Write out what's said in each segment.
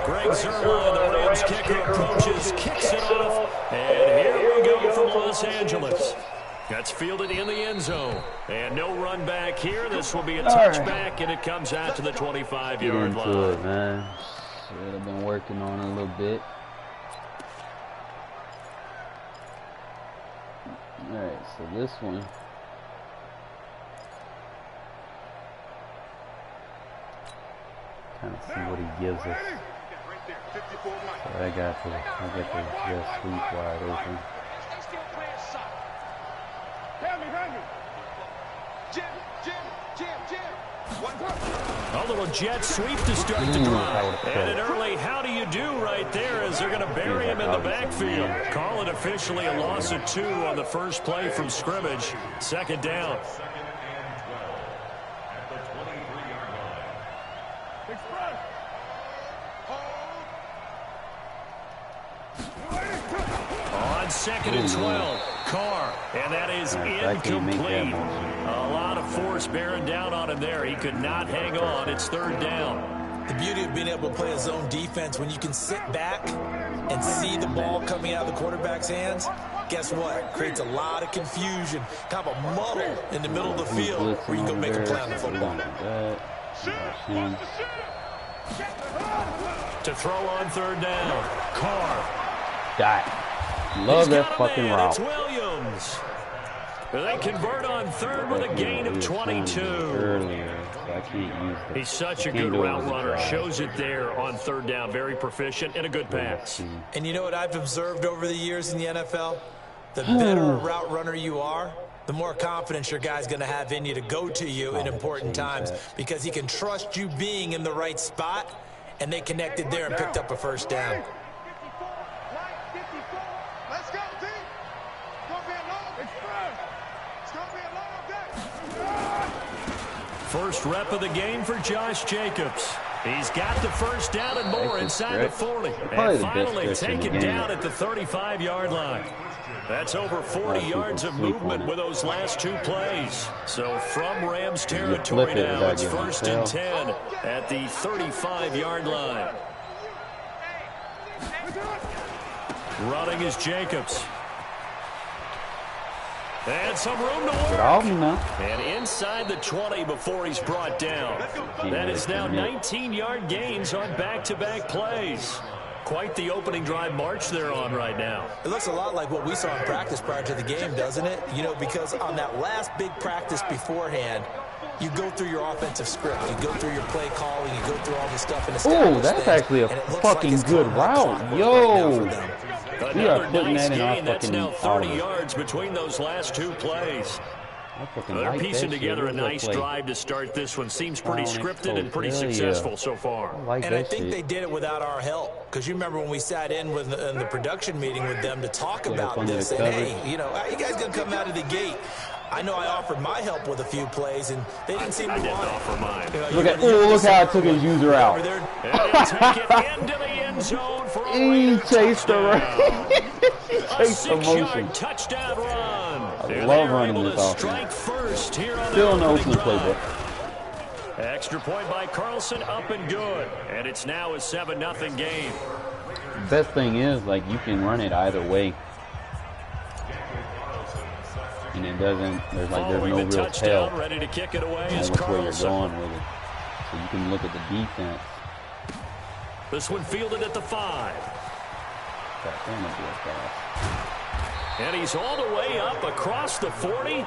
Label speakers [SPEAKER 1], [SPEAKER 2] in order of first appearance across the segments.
[SPEAKER 1] Greg Zerline, the Rams kicker, approaches, kicks it off, and here we go from Los Angeles. That's fielded in the end zone. And no run back here. This will be a touchback, and it comes out to the 25-yard line.
[SPEAKER 2] It, man. Should have been working on it a little bit. Alright, so this one. Kind of see what he gives us. So I got the just sweep wide open.
[SPEAKER 1] A little jet sweep to start the drive. And an early how do you do right there as they're going to bury him in the backfield. Call it officially a loss of 2 on the first play from scrimmage. Second down. On second and 12, Carr, and that is incomplete. A lot of force bearing down on him there. He could not hang on. It's third down.
[SPEAKER 3] The beauty of being able to play a zone defense when you can sit back and see the ball coming out of the quarterback's hands, guess what? Creates a lot of confusion, kind of a muddle in the middle of the field where you can go make a play on the football.
[SPEAKER 1] To throw on third down, Carr.
[SPEAKER 2] Love that fucking route.
[SPEAKER 1] It's Williams. They convert on third with a gain of 22. He's such a good route runner. Shows it there on third down. Very proficient and a good pass.
[SPEAKER 3] And you know what I've observed over the years in the NFL? The better route runner you are, the more confidence your guy's going to have in you to go to you in important times because he can trust you being in the right spot, and they connected there and picked up a first down.
[SPEAKER 1] First rep of the game for Josh Jacobs. He's got the first down and more inside the 40. And finally taken down at the 35-yard line. That's over 40 yards of movement with those last 2 plays. So from Rams territory now, it's first and 10 at the 35-yard line. Running is Jacobs. And some room to work. And inside the 20 before he's brought down. That is now 19-yard gains on back-to-back plays. Quite the opening drive march they're on right now.
[SPEAKER 3] It looks a lot like what we saw in practice prior to the game, doesn't it? You know, because on that last big practice beforehand, you go through your offensive script. You go through your play calling. You go through all the stuff and establish
[SPEAKER 2] things. That's actually a fucking good route. Yo. We are putting that in our fucking
[SPEAKER 1] That's now 30 yards between those last 2 plays. They're piecing together a nice drive to start this one. Seems pretty scripted and pretty successful so far.
[SPEAKER 3] And I think they did it without our help. Because you remember when we sat in the production meeting with them to talk about this. And, hey, you know, how you guys going to come out of the gate? I know I offered my help with a few plays, and they didn't seem to want it.
[SPEAKER 1] Offer mine.
[SPEAKER 2] Look how I took his user out.
[SPEAKER 1] Take it into the end zone for a
[SPEAKER 2] he chased the run.
[SPEAKER 1] A 6-yard touchdown run.
[SPEAKER 2] I love running this offense. Still an Oakland playbook.
[SPEAKER 1] Extra point by Carlson, up and good. And it's now a 7-0 game.
[SPEAKER 2] The best thing is, like, you can run it either way. And it doesn't, there's no real tell.
[SPEAKER 1] Ready to kick it away is
[SPEAKER 2] look where you're going with it. So you can look at the defense.
[SPEAKER 1] This one fielded at the 5. And he's all the way up across the 40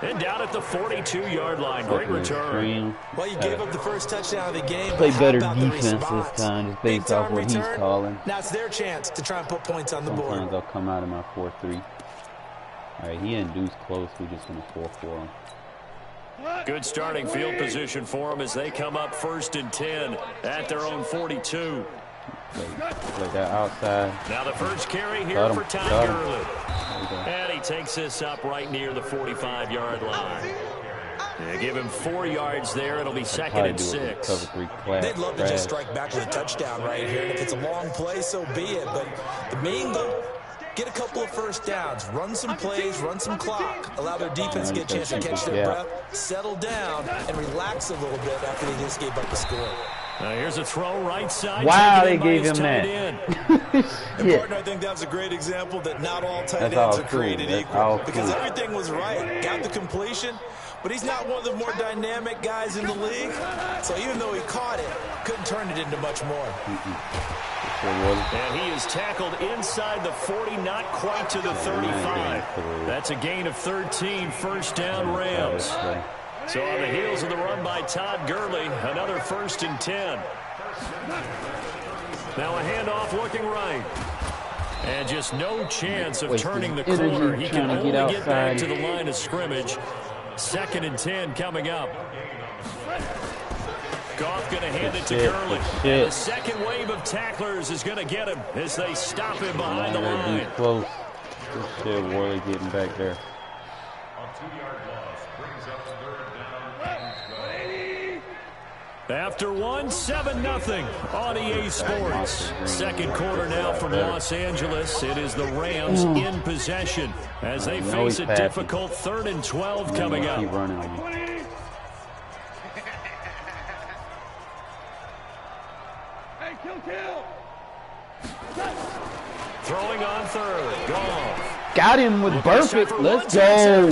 [SPEAKER 1] and down at the 42-yard line. Great return.
[SPEAKER 3] Well, you gave up the first touchdown of the game.
[SPEAKER 2] Play better defense this time, just based off what he's calling.
[SPEAKER 3] Now it's their chance to try and put points on the board.
[SPEAKER 2] Sometimes I'll come out of my 4-3. All right, he induced close. We're just going to 4-4 him.
[SPEAKER 1] Good starting field position for them as they come up first and 10 at their own 42.
[SPEAKER 2] Like that outside.
[SPEAKER 1] Now the first carry here for Ty Gurley. And he takes this up right near the 45-yard line. They give him 4 yards there. It'll be second and 6.
[SPEAKER 3] They'd love to just strike back with a touchdown right here. And if it's a long play, so be it. But the main goal, get a couple of first downs, run some plays, run some clock, allow their defense to get a chance to catch their breath, settle down, and relax a little bit after they just gave up the score.
[SPEAKER 1] Here's a throw right side.
[SPEAKER 2] Wow, they gave him that.
[SPEAKER 3] Important, I think that's a great example that not all tight ends are created equal. Because everything was right. Got the completion, but he's not one of the more dynamic guys in the league. So even though he caught it, couldn't turn it into much more.
[SPEAKER 1] And he is tackled inside the 40, not quite to the 35. That's a gain of 13, first down Rams. So on the heels of the run by Todd Gurley, another 1st and 10. Now a handoff looking right. And just no chance of turning the corner. He can only get back to the line of scrimmage. 2nd and 10 coming up. Goff going to hand it to Gurley. And the second wave of tacklers is going to get him as they stop him behind the line.
[SPEAKER 2] Close. Good shit, Worley getting back there.
[SPEAKER 1] After one, 7-0 on EA Sports. Second quarter now from Los Angeles. It is the Rams in possession as they face a difficult 3rd and 12 coming up. Throwing on 3rd. Goff.
[SPEAKER 2] Got him with perfect. Let's go.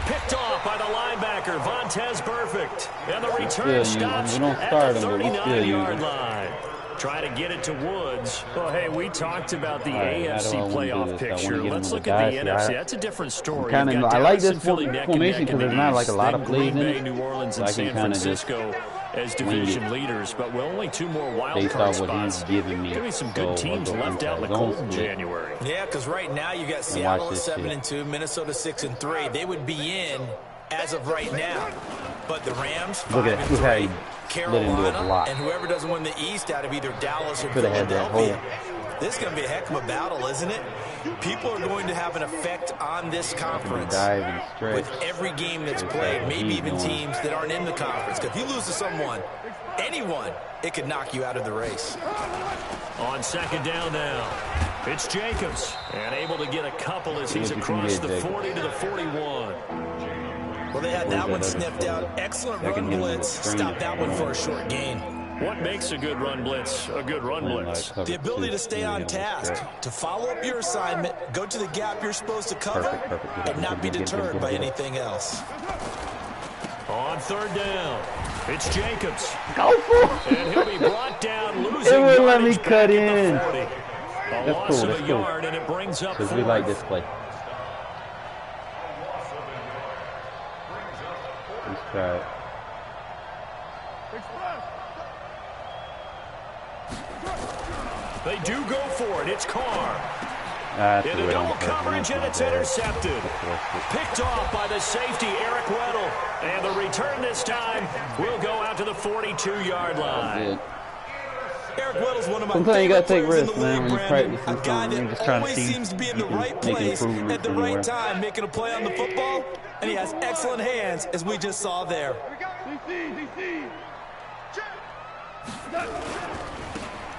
[SPEAKER 1] Picked off by the linebacker, Vontaze Burfict. And the return stops at the 39-yard line. Try to get it to Woods. Well, hey, we talked about the AFC playoff picture. Let's look at the NFC. That's a different story.
[SPEAKER 2] I like this formation because there's not like a lot of plays in it.
[SPEAKER 1] New Orleans and San Francisco as division leaders, but with only 2 more wild card spots. Give me some good teams left out in the cold in January.
[SPEAKER 3] Yeah, because right now you got Seattle at 7-2, Minnesota 6-3. They would be in as of right now. But the Rams, 5-3, Carolina, and whoever doesn't win the East out of either Dallas or Philadelphia. This is going to be a heck of a battle, isn't it? People are going to have an effect on this conference with every game that's played, maybe even teams that aren't in the conference. Because if you lose to someone, anyone, it could knock you out of the race.
[SPEAKER 1] On 2nd down now, it's Jacobs, and able to get a couple as he's across the 40 to the 41.
[SPEAKER 3] Well, they had that one sniffed out. Excellent run blitz. Stop that one for a short gain.
[SPEAKER 1] What makes a good run blitz a good run blitz?
[SPEAKER 3] The ability to stay on task, to follow up your assignment, go to the gap you're supposed to cover, and not be deterred by anything else.
[SPEAKER 1] On 3rd down, it's Jacobs.
[SPEAKER 2] Go for it.
[SPEAKER 1] And he'll be brought down, losing
[SPEAKER 2] it won't let me
[SPEAKER 1] yardage
[SPEAKER 2] cut
[SPEAKER 1] back
[SPEAKER 2] in.
[SPEAKER 1] at the 40. A loss of a yard, and it brings up 4th.
[SPEAKER 2] Because we like this play. Let's try it.
[SPEAKER 1] They do go for it. It's Carr.
[SPEAKER 2] In
[SPEAKER 1] a double coverage, and it's intercepted. Picked off by the safety, Eric Weddle. And the return this time will go out to the 42-yard line.
[SPEAKER 3] Eric Weddle's one of my
[SPEAKER 2] sometimes you gotta take
[SPEAKER 3] players
[SPEAKER 2] risks,
[SPEAKER 3] in the
[SPEAKER 2] man,
[SPEAKER 3] league,
[SPEAKER 2] when you practice
[SPEAKER 3] a guy that always seems to be in the right place at the right time, making a play on the football, and he has excellent hands, as we just saw there.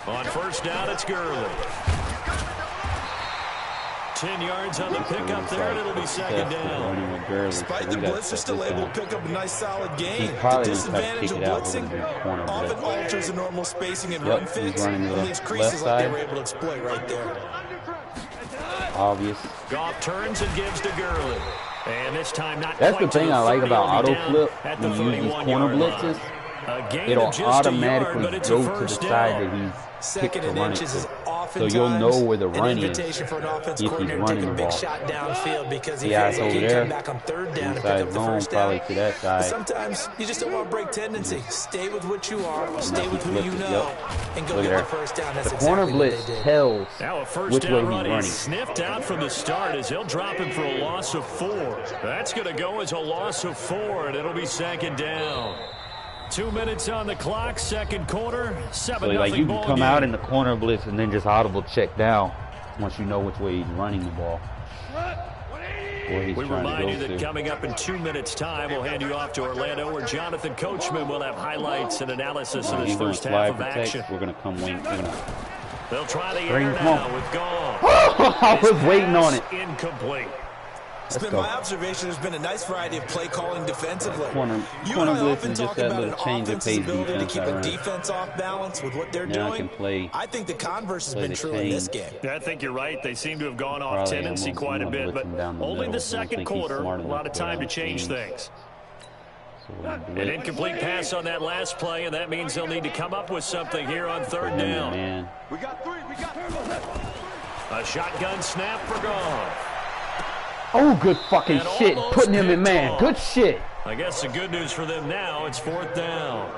[SPEAKER 1] On 1st down, it's Gurley. 10 yards on the pickup there, and it'll be 2nd down.
[SPEAKER 3] Despite the blitz, they're still able to pick up a nice solid gain. The disadvantage of blitzing often alters the normal spacing and run fits, and leaves creases like they were able to exploit right there.
[SPEAKER 2] Obvious.
[SPEAKER 1] Goff turns and gives to Gurley. And this time not
[SPEAKER 2] That's
[SPEAKER 1] quite
[SPEAKER 2] the thing I like about auto flip when you use these corner blitzes. It'll automatically go to the side that he's
[SPEAKER 3] Second and inches is oftentimes
[SPEAKER 2] so you'll know where the run
[SPEAKER 3] an invitation for an offensive coordinator to take a big shot downfield because he feels like he can come back on 3rd down and pick up the 1st down. But sometimes you just don't want to break tendency. Stay with what you are, stay with who you know, and go get the 1st down. That's
[SPEAKER 2] the corner blitz tells
[SPEAKER 1] now a 1st down run. He's sniffed out from the start as he'll drop him for a loss of 4. That's going to go as a loss of 4, and it'll be 2nd down. 2 minutes on the clock, 2nd quarter, 7-0
[SPEAKER 2] so like you can come out in the corner blitz and then just audible check down once you know which way he's running the ball.
[SPEAKER 1] We remind you that coming up in 2 minutes' time, we'll hand you off to Orlando, where Jonathan Coachman will have highlights and analysis of this first half of action.
[SPEAKER 2] We're going to come wing.
[SPEAKER 1] They'll try the air now with Goff.
[SPEAKER 2] I was waiting on it.
[SPEAKER 1] Incomplete.
[SPEAKER 3] It's been my observation. There's been a nice variety of play calling defensively.
[SPEAKER 2] Corner blitz and just that little change of pace defense.
[SPEAKER 3] To keep a defense off balance with what they're doing. I think the converse has been true in this game.
[SPEAKER 1] Yeah, I think you're right. They seem to have gone off tendency quite a bit, but only the second quarter. A lot of time to change things. An incomplete pass on that last play, and that means they'll need to come up with something here on third down.
[SPEAKER 4] We got three.
[SPEAKER 1] A shotgun snap for Goff.
[SPEAKER 2] Oh, good fucking shit. Putting him in man. Good shit.
[SPEAKER 1] I guess the good news for them now, it's fourth down.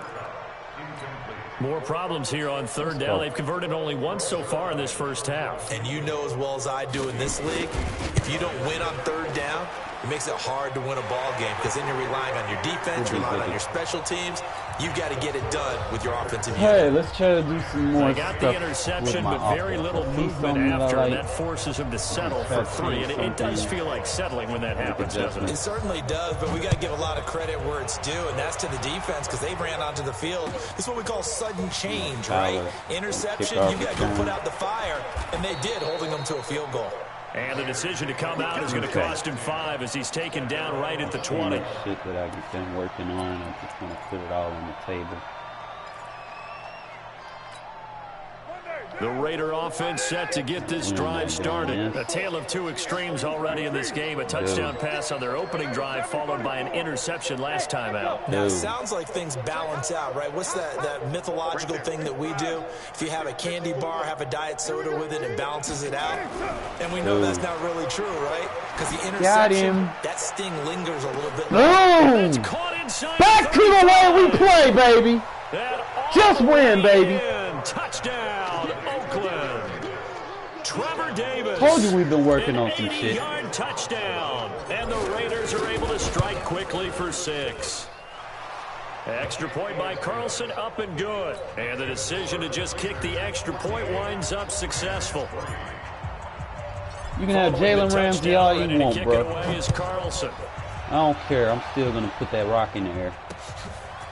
[SPEAKER 1] More problems here on third down. They've converted only once so far in this first half.
[SPEAKER 3] And you know as well as I do in this league, if you don't win on third down, it makes it hard to win a ball game because then you're relying on your defense, relying on your special teams. You've got to get it done with your offensive unit.
[SPEAKER 2] Hey, let's try to do some more
[SPEAKER 1] stuff. They got the interception, but very little movement after, and that forces him to settle for three. And it does feel like settling when that happens, doesn't it?
[SPEAKER 3] It certainly does, but we got to give a lot of credit where it's due, and that's to the defense because they ran onto the field. This is what we call sudden change, right? Interception, you got to go put out the fire, and they did, holding them to a field goal.
[SPEAKER 1] And the decision to come out is going to cost him 5 as he's taken down right at the 20.
[SPEAKER 2] Shit that I've been working on, I just want to put it all on the table.
[SPEAKER 1] The Raider offense set to get this drive started. A tale of two extremes already in this game. A touchdown pass on their opening drive followed by an interception last time out.
[SPEAKER 3] Now, it sounds like things balance out, right? What's that mythological thing that we do? If you have a candy bar, have a diet soda with it, it balances it out. And we know that's not really true, right? Because the interception, that sting lingers a little bit.
[SPEAKER 2] Boom! Back to the way we play, baby. Just win, baby.
[SPEAKER 1] Touchdown, Oakland. Trevor Davis.
[SPEAKER 2] Told you we've been working on some shit.
[SPEAKER 1] 8-yard touchdown. And the Raiders are able to strike quickly for 6. Extra point by Carlson, up and good. And the decision to just kick the extra point winds up successful.
[SPEAKER 2] You can have Jalen Ramsey all you want, bro.
[SPEAKER 1] Away is Carlson.
[SPEAKER 2] I don't care. I'm still going to put that rock in the air.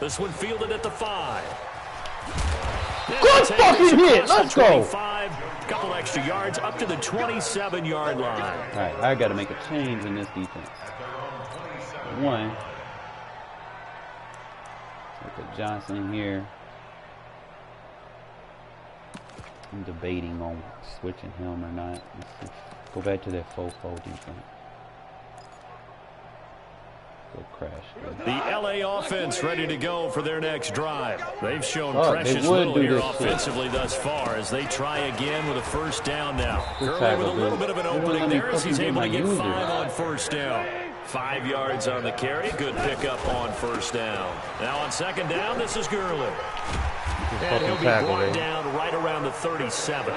[SPEAKER 1] This one fielded at the 5.
[SPEAKER 2] Good fucking hit. Let's go.
[SPEAKER 1] Couple extra yards up to the 27-yard line.
[SPEAKER 2] All right, I got to make a change in this defense. One. Put Johnson here. I'm debating on switching him or not. Let's go back to that 4-4 defense. Crash.
[SPEAKER 1] The LA offense ready to go for their next drive. They've shown precious little here offensively thus far as they try again with a first down now. Gurley with a little bit of an opening there as he's able to get 5 on first down. 5 yards on the carry. Good pickup on first down. Now on second down, this is Gurley. And he'll be brought down right around the 37.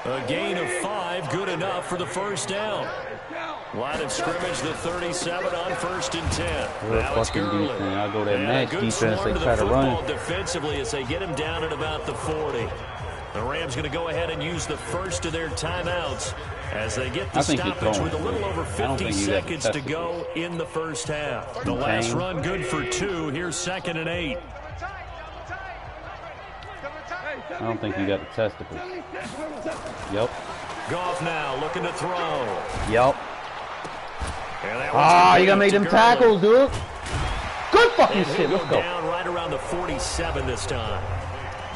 [SPEAKER 1] A gain of 5, good enough for the first down. Line of scrimmage, the 37 on 1st and 10. Now it's Gurley.
[SPEAKER 2] I'll go that match defense. They try to run
[SPEAKER 1] defensively as they get him down at about the 40. The Rams going to go ahead and use the first of their timeouts as they get the stoppage with a little over 50 seconds to go in the first half. The last run good for 2. Here's 2nd and 8.
[SPEAKER 2] I don't think you got the testicles. Yep.
[SPEAKER 1] Goff now looking to throw.
[SPEAKER 2] Yep. You gotta make them tackles, dude. Good fucking shit. Let's go.
[SPEAKER 1] Down right around the 47 this time.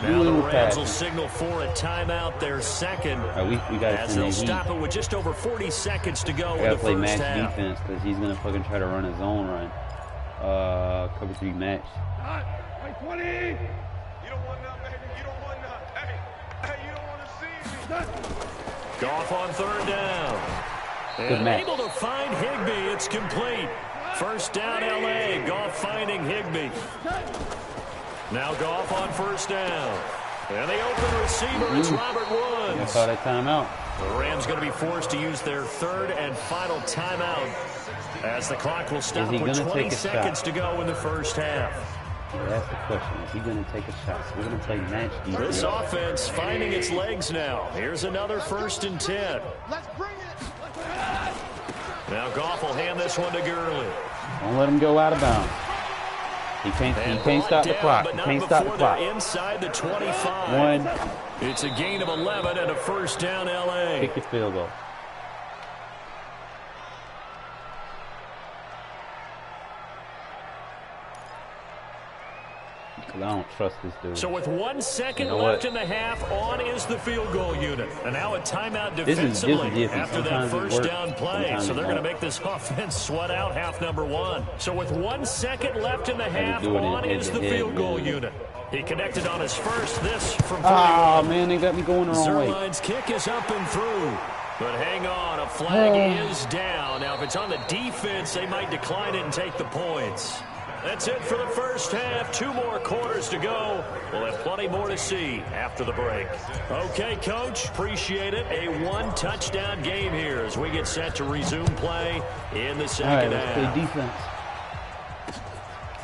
[SPEAKER 1] Now the Rams will signal for a timeout. Their second.
[SPEAKER 2] We got
[SPEAKER 1] as they'll stop it with just over 40 seconds to go in the first half.
[SPEAKER 2] Gotta play match defense because he's gonna fucking try to run his own run. Cover 3 match.
[SPEAKER 4] 20. You don't want that, baby. You don't want that. Hey, you don't want to see me.
[SPEAKER 1] Goff on third down. And able to find Higbee. It's complete. First down, LA. Goff finding Higbee. Now Goff on first down. And the open receiver is Robert Woods.
[SPEAKER 2] I saw that timeout.
[SPEAKER 1] The Rams going to be forced to use their third and final timeout as the clock will stop with 20 seconds to go in the first half.
[SPEAKER 2] That's the question. Is he going to take a shot? So we're going to play match defense.
[SPEAKER 1] This offense finding its legs now. Here's another 1st and 10.
[SPEAKER 4] Let's bring it.
[SPEAKER 1] Now Goff will hand this one to Gurley.
[SPEAKER 2] Don't let him go out of bounds. He can't stop the clock. He can't stop the clock.
[SPEAKER 1] Inside the 25. It's a gain of 11 and a first down, LA.
[SPEAKER 2] Kick your field goal. I don't trust this dude.
[SPEAKER 1] So with 1 second left in the half, on is the field goal unit. And now a timeout defensively after that first down play. So they're going to make this offense sweat out half number 1. So with 1 second left in the half, on is the field goal unit. He connected on his first, this from 31.
[SPEAKER 2] Ah, man, they got me going the wrong way.
[SPEAKER 1] Zerline's kick is up and through. But hang on, a flag is down. Now, if it's on the defense, they might decline it and take the points. That's it for the first half. 2 more quarters to go. We'll have plenty more to see after the break. Okay, Coach, appreciate it. A 1-touchdown game here as we get set to resume play in the second half.
[SPEAKER 2] Let's play defense.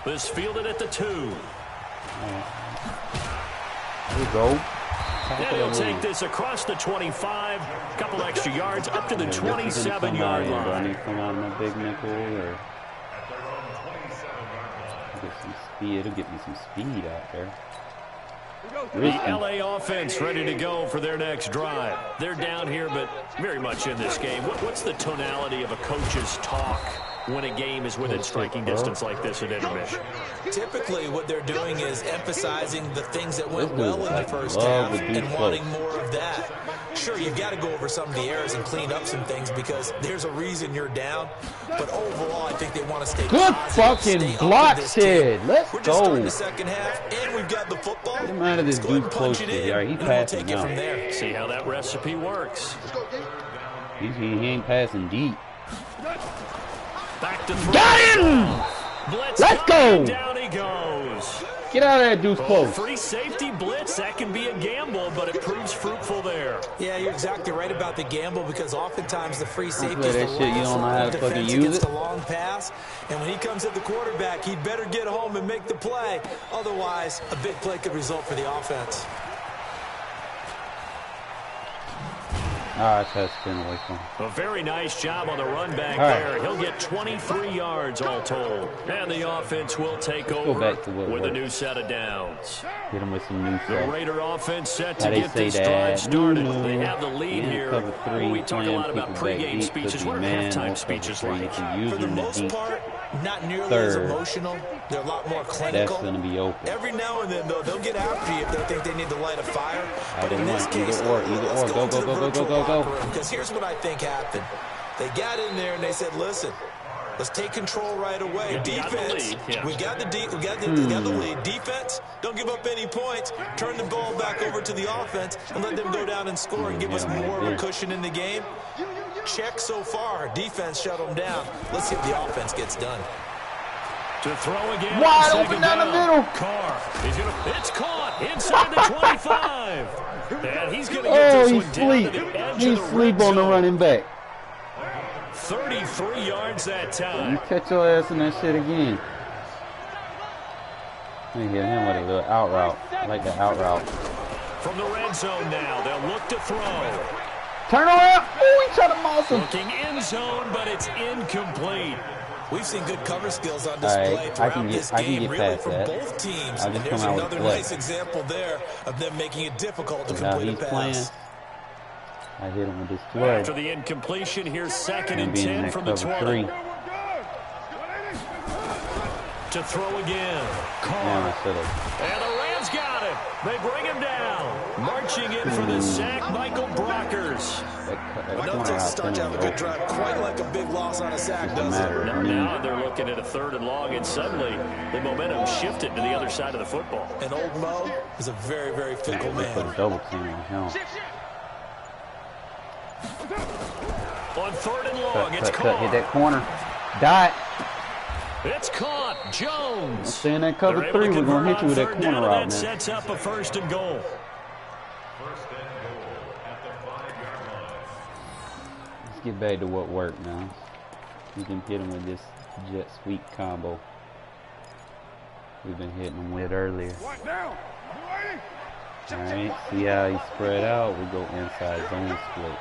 [SPEAKER 1] This fielded at the 2.
[SPEAKER 2] There we go.
[SPEAKER 1] And he'll take this across the 25, a couple extra yards up to the 27-yard line.
[SPEAKER 2] Do I need to come out of my big nickel or get some speed? It'll get me some speed out there.
[SPEAKER 1] The LA offense ready to go for their next drive. They're down here, but very much in this game. What's the tonality of a coach's talk when a game is within striking distance like this at intermission?
[SPEAKER 3] Typically, what they're doing is emphasizing the things that went well in the first half and wanting more of that. Sure, you've got to go over some of the errors and clean up some things because there's a reason you're down. But overall, I think they want to stay
[SPEAKER 2] good
[SPEAKER 3] positive,
[SPEAKER 2] fucking block, Sid. Let's
[SPEAKER 3] We're just
[SPEAKER 2] go.
[SPEAKER 3] starting the second half, and we've got the football.
[SPEAKER 2] Get him out of this dude close to here. He passing
[SPEAKER 3] we'll
[SPEAKER 2] now.
[SPEAKER 3] from there.
[SPEAKER 1] See how that recipe works.
[SPEAKER 2] He ain't passing deep.
[SPEAKER 1] Back to throw.
[SPEAKER 2] Got him! Let's go!
[SPEAKER 1] Down he goes.
[SPEAKER 2] Get out of that dude's close.
[SPEAKER 1] Free safety blitz, that can be a gamble, but it proves fruitful there.
[SPEAKER 3] Yeah, you're exactly right about the gamble because oftentimes the free safety is
[SPEAKER 2] that
[SPEAKER 3] the
[SPEAKER 2] shit, you don't know how to fucking use
[SPEAKER 3] against
[SPEAKER 2] it.
[SPEAKER 3] a long pass. And when he comes at the quarterback, he better get home and make the play. Otherwise, a big play could result for the offense.
[SPEAKER 2] That's been away from him.
[SPEAKER 1] A very nice job on the run back there. He'll get 23 yards all told. And the offense will take over with a new set of downs.
[SPEAKER 2] Hit him with some new
[SPEAKER 1] The Raider offense set to get this drive started. They have the lead here. We talk a lot about pregame speeches. What are halftime speeches like?
[SPEAKER 3] For the most part, not nearly as emotional. They're a lot more clinical.
[SPEAKER 2] That's going to be open.
[SPEAKER 3] Every now and then, though, they'll get after you if they think they need to light a fire. But in this case,
[SPEAKER 2] either or. Go.
[SPEAKER 3] Because here's what I think happened. They got in there and they said, listen, let's take control right away. Defense, we got the lead. Defense, don't give up any points. Turn the ball back over to the offense and let them go down and score and give us more of a cushion in the game. Check so far. Defense shut them down. Let's see if the offense gets done.
[SPEAKER 1] To throw again.
[SPEAKER 2] Wide open down the middle.
[SPEAKER 1] Carr. It's caught inside the 25. And he's going to get this one down to the edge of the
[SPEAKER 2] sleep on the running back.
[SPEAKER 1] 33 yards that time.
[SPEAKER 2] You catch your ass in that shit again. Let me hit him with a little out route. I like the out route.
[SPEAKER 1] From the red zone now, they'll look to throw.
[SPEAKER 2] Turn around. Ooh, he tried to moss him.
[SPEAKER 1] Looking in zone, but it's incomplete.
[SPEAKER 3] We've seen good cover skills on display throughout this game, really, from both teams. And there's another nice example there of them making it difficult to complete a pass.
[SPEAKER 2] I hit him with this play.
[SPEAKER 1] After the incompletion, here's 2nd and 10 from the 20. To throw again. Carr. And the Rams got him. They bring him down. Marching in for the sack, Michael Brockers.
[SPEAKER 3] But no takes start to have a good drive, quite like a big loss on a sack, does it?
[SPEAKER 1] Now they're looking at a 3rd and long, and suddenly the momentum shifted to the other side of the football.
[SPEAKER 3] And old Mo is a very, very fickle man.
[SPEAKER 2] Double team on him.
[SPEAKER 1] On 3rd and long, it's caught.
[SPEAKER 2] Hit that corner. Dot.
[SPEAKER 1] It's caught. Jones.
[SPEAKER 2] I'm saying that cover 3, we're going to hit you with that corner out, man.
[SPEAKER 1] That sets up a 1st and goal.
[SPEAKER 2] Let's get back to what worked now. We can hit him with this jet sweep combo we've been hitting him with earlier. Alright, see how he spread out? We go inside zone split.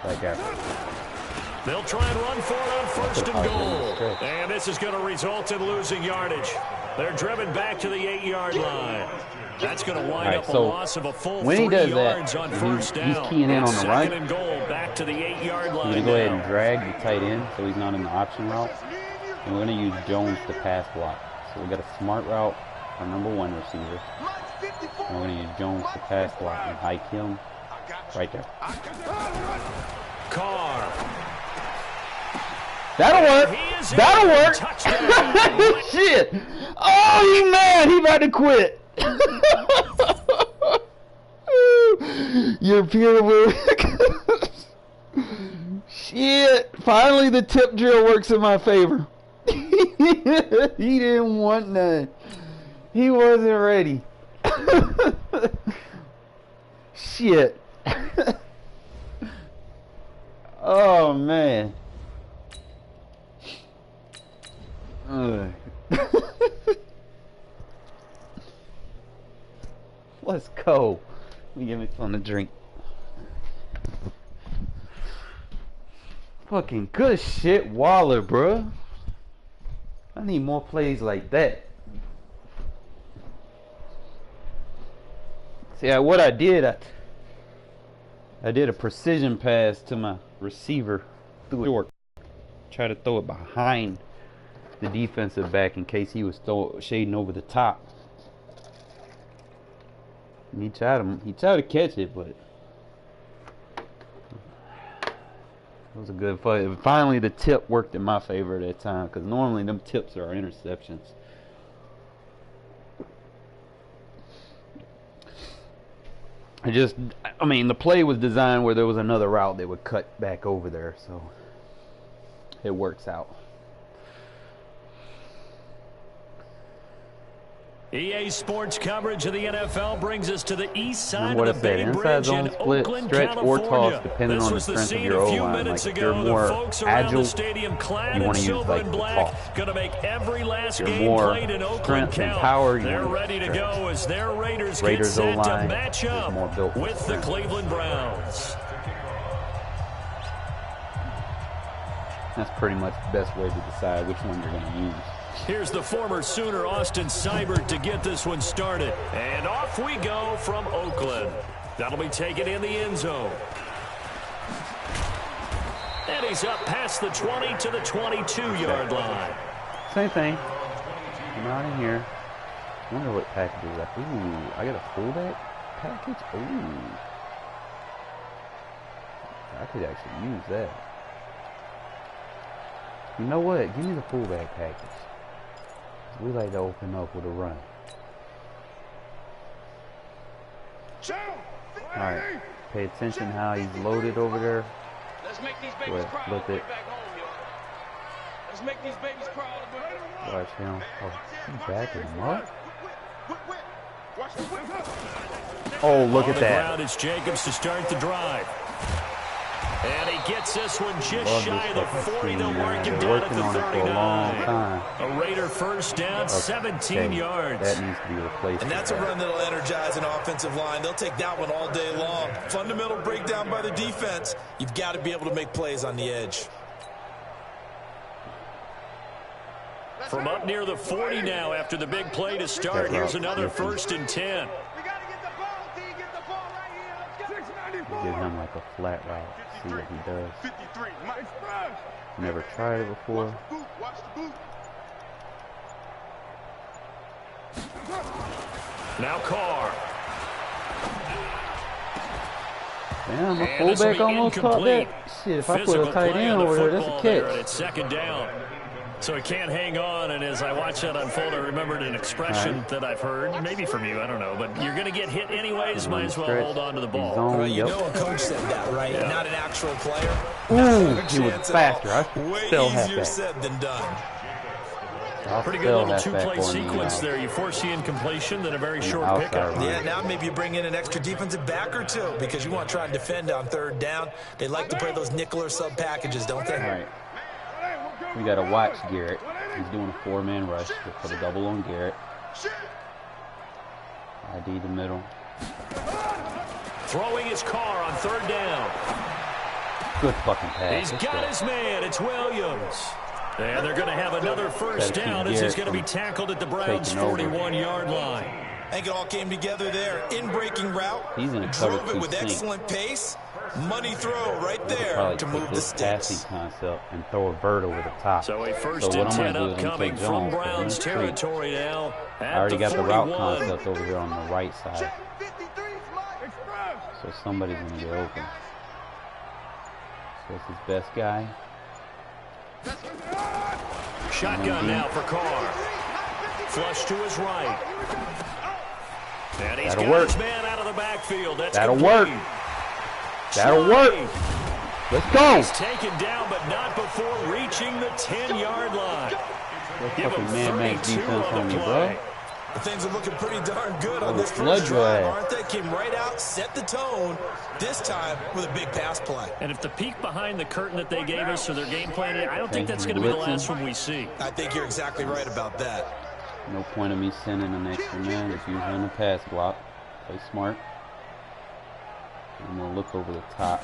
[SPEAKER 2] That guy.
[SPEAKER 1] They'll try and run for it on 1st and goal. And this is going to result in losing yardage. They're driven back to the 8-yard line. That's going to wind up a loss of a full 3 yards on first down.
[SPEAKER 2] He's keying in on the run.
[SPEAKER 1] 2nd and goal back to the 8-yard line.
[SPEAKER 2] He's going to go ahead and drag the tight end so he's not in the option route. And we're going to use Jones to pass block. So we got a smart route, our #1 receiver. And we're going to use Jones to pass block and hike him right there.
[SPEAKER 1] Carr.
[SPEAKER 2] That'll work. That'll work. Shit. Oh, you man. He about to quit. You're pure. Shit. Finally, the tip drill works in my favor. He didn't want none. He wasn't ready. Shit. Oh, man. Let's go. Let me give me something to drink. Fucking good shit, Waller, bruh. I need more plays like that. See, what I did, I did a precision pass to my receiver through short. Try to throw it behind the defensive back in case he was shading over the top. And he tried to catch it, but it was a good fight. Finally, the tip worked in my favor at that time, because normally them tips are interceptions. I mean, the play was designed where there was another route that would cut back over there, so it works out.
[SPEAKER 1] EA Sports coverage of the NFL brings us to the east side
[SPEAKER 2] what
[SPEAKER 1] of the Bay Bridge in
[SPEAKER 2] split,
[SPEAKER 1] Oakland,
[SPEAKER 2] stretch,
[SPEAKER 1] California.
[SPEAKER 2] or toss, depending on the strength of your O-line. Like, if you're more agile, you want to use like the toss.
[SPEAKER 1] Gonna make every last
[SPEAKER 2] if you're
[SPEAKER 1] game
[SPEAKER 2] more
[SPEAKER 1] played in Oakland
[SPEAKER 2] strength and
[SPEAKER 1] count.
[SPEAKER 2] power, you
[SPEAKER 1] They're
[SPEAKER 2] want
[SPEAKER 1] ready to go as their Raiders get
[SPEAKER 2] Raiders
[SPEAKER 1] set
[SPEAKER 2] O-line
[SPEAKER 1] to match up
[SPEAKER 2] more built
[SPEAKER 1] with the Cleveland Browns.
[SPEAKER 2] That's pretty much the best way to decide which one you're going to use.
[SPEAKER 1] Here's the former Sooner, Austin Seibert, to get this one started. And off we go from Oakland. That'll be taken in the end zone. And he's up past the 20 to the 22-yard line.
[SPEAKER 2] Same thing. Not in here. I wonder what package is that. Ooh, I got a fullback package? Ooh. I could actually use that. You know what? Give me the fullback package. We like to open up with a run. Alright. Pay attention how he's loaded over there.
[SPEAKER 5] Let's make these babies crawl
[SPEAKER 2] flip it.
[SPEAKER 5] back home, y'all. Let's make these babies crawl.
[SPEAKER 2] Watch him. Oh, he's backing him up. Oh, look at that.
[SPEAKER 1] On the ground, it's Jacobs to start the drive. And he gets this one just shy of the 40. They'll mark him down at the 39. A Raider first down, 17 yards.
[SPEAKER 2] That needs to be replaced.
[SPEAKER 3] And that's a run that'll energize an offensive line. They'll take that one all day long. Fundamental breakdown by the defense. You've got to be able to make plays on the edge.
[SPEAKER 1] From up near the 40 now after the big play to start. Here's another 1st and 10.
[SPEAKER 2] Give him like a flat route. See what he does. Never tried it before.
[SPEAKER 1] Now Carr.
[SPEAKER 2] Damn, a fullback almost caught that. Shit, if I put a tight end over there, that's a catch.
[SPEAKER 1] It's 2nd down. So he can't hang on, and as I watch that unfold, I remembered an expression that I've heard, maybe from you, I don't know, but you're going to get hit anyways, might as well hold on to the ball.
[SPEAKER 3] Right, you know a coach said that, right? Yeah. Not an actual player.
[SPEAKER 2] Ooh, he was faster. I still have that.
[SPEAKER 3] Way easier said than done.
[SPEAKER 1] Pretty good little two-play sequence there. You force the incompletion, then a very short pickup.
[SPEAKER 3] Yeah, now maybe you bring in an extra defensive back or two because you want to try and defend on 3rd down. They like to play those nickel or sub packages, don't they?
[SPEAKER 2] All right. We got to watch Garrett. He's doing a 4-man rush. We'll put a double on Garrett. ID the middle.
[SPEAKER 1] Throwing his car on 3rd down.
[SPEAKER 2] Good fucking pass.
[SPEAKER 1] He's got his man. It's Williams. And they're going to have another first down as he's going to be tackled at the Browns' 41-yard line.
[SPEAKER 3] I think it all came together there. In-breaking route.
[SPEAKER 2] He's in a
[SPEAKER 3] drove it with excellent pace. Money throw right there to move the sticks.
[SPEAKER 2] Concept and throw a vert over the top.
[SPEAKER 1] So a first and 10 upcoming from Browns territory now.
[SPEAKER 2] I already got the route concept over here on the right side. So somebody's going to get open. So it's his best guy.
[SPEAKER 1] Shotgun now for Carr. Flush to his right. And he's got his man out of the backfield.
[SPEAKER 2] That'll work. That'll work. Let's go.
[SPEAKER 1] He's taken down, but not before reaching the 10-yard line.
[SPEAKER 2] Give him man-make defense on me, bro.
[SPEAKER 3] Things are looking pretty darn good on this first drive, aren't they? Came right out, set the tone, this time with a big pass play.
[SPEAKER 1] And if the peek behind the curtain that they gave us for their game plan, I don't think that's going to be the last one we see.
[SPEAKER 3] I think you're exactly right about that.
[SPEAKER 2] No point of me sending an extra man. It's usually in the pass block. Play smart. I'm going to look over the top.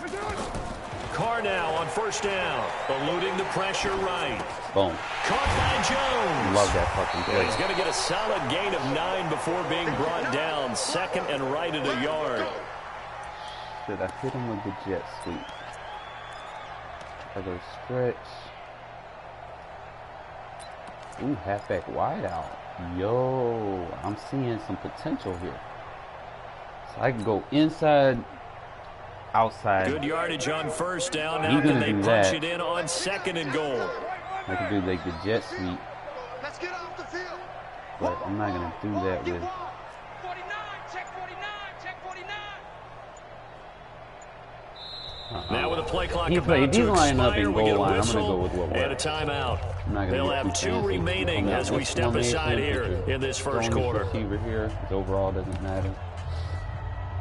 [SPEAKER 1] Carr now on first down, eluding the pressure right.
[SPEAKER 2] Boom.
[SPEAKER 1] Caught by Jones.
[SPEAKER 2] Love that fucking play.
[SPEAKER 1] Yeah, he's going to get a solid gain of 9 before being brought down. Second and right at a yard.
[SPEAKER 2] Should I hit him with the jet sweep? I go stretch. Ooh, halfback wide out. Yo, I'm seeing some potential here. So I can go inside, outside.
[SPEAKER 1] Good yardage on first down. Now can they punch it in on second and goal?
[SPEAKER 2] I can do like the jet sweep.
[SPEAKER 4] Let's get off the field.
[SPEAKER 2] But I'm not going to do that with...
[SPEAKER 5] 49, check 49, check 49.
[SPEAKER 1] Now with a play clock
[SPEAKER 2] If he's lining up in goal line, I'm going to go with what
[SPEAKER 1] and a timeout. They'll have 2 remaining as we step aside here in this first quarter.
[SPEAKER 2] Receiver here, his overall doesn't matter.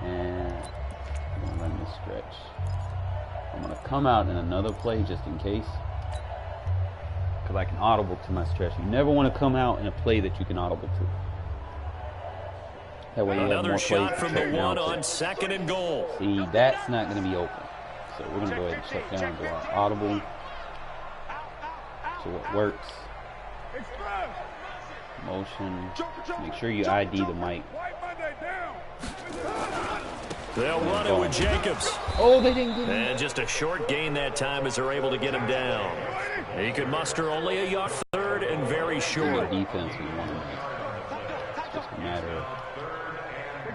[SPEAKER 2] And I'm going to run this stretch. I'm going to come out in another play just in case. Because I can audible to my stretch. You never want to come out in a play that you can audible to. That way you have more
[SPEAKER 1] shot from the one on second and goal.
[SPEAKER 2] See, that's not going to be open. So we're going to go ahead and shut down the audible. So it works. Motion. Make sure you ID the mic.
[SPEAKER 1] They'll run it with Jacobs.
[SPEAKER 2] Oh, they didn't get him.
[SPEAKER 1] And just a short gain that time as they're able to get him down. He could muster only a yard, third and very short.
[SPEAKER 2] Defense we want to make. It's just a matter of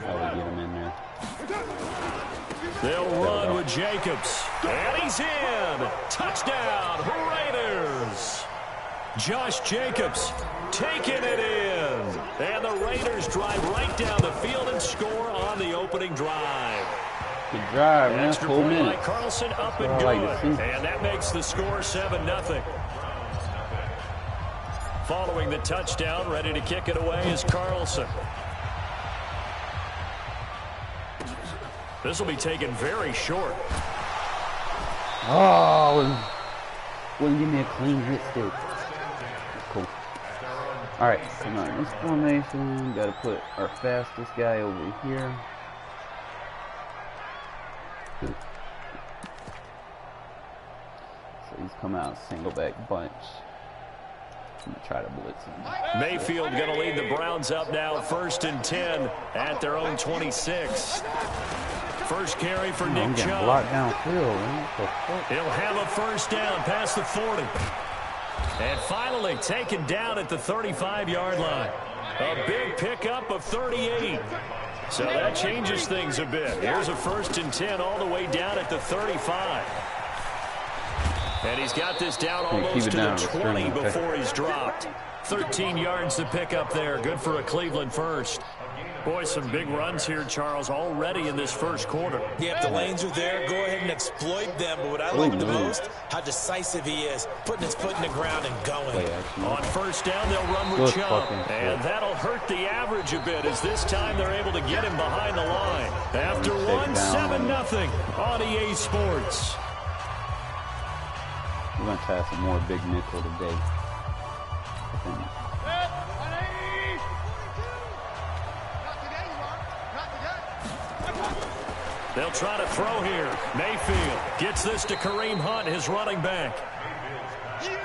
[SPEAKER 2] how we get him in there.
[SPEAKER 1] They'll run with Jacobs. And he's in. Touchdown, Raiders. Josh Jacobs taking it in. And the Raiders drive right down the field and score on the opening drive.
[SPEAKER 2] Good drive, man.
[SPEAKER 1] Extra
[SPEAKER 2] Full
[SPEAKER 1] point
[SPEAKER 2] minute.
[SPEAKER 1] by Carlson, up and good. And that makes the score 7-0. Following the touchdown, ready to kick it away is Carlson. This will be taken very short.
[SPEAKER 2] Oh, wouldn't give me a clean hit stick. Cool. All right, come on. This formation, got to put our fastest guy over here. So he's come out single back bunch. I'm going to try to blitz him.
[SPEAKER 1] Mayfield going to lead the Browns up now, 1st and 10 at their own 26. First carry for Nick Chubb.
[SPEAKER 2] Blocked downfield, man.
[SPEAKER 1] He'll have a first down past the 40. And finally taken down at the 35-yard line. A big pickup of 38. So that changes things a bit. Here's a 1st and 10 all the way down at the 35. And he's got this down almost to the 20 before he's dropped. 13 yards to pick up there. Good for a Cleveland first. Boy, some big runs here, Charles, already in this first quarter.
[SPEAKER 3] Yeah, if the lanes are there, go ahead and exploit them. But what I like the most, how decisive he is, putting his foot in the ground and going.
[SPEAKER 1] On first down, they'll run with Chubb. And that'll hurt the average a bit as this time they're able to get him behind the line. After one, 7-0 on EA Sports.
[SPEAKER 2] We're going to try some more big nickel today.
[SPEAKER 1] They'll try to throw here. Mayfield gets this to Kareem Hunt, his running back.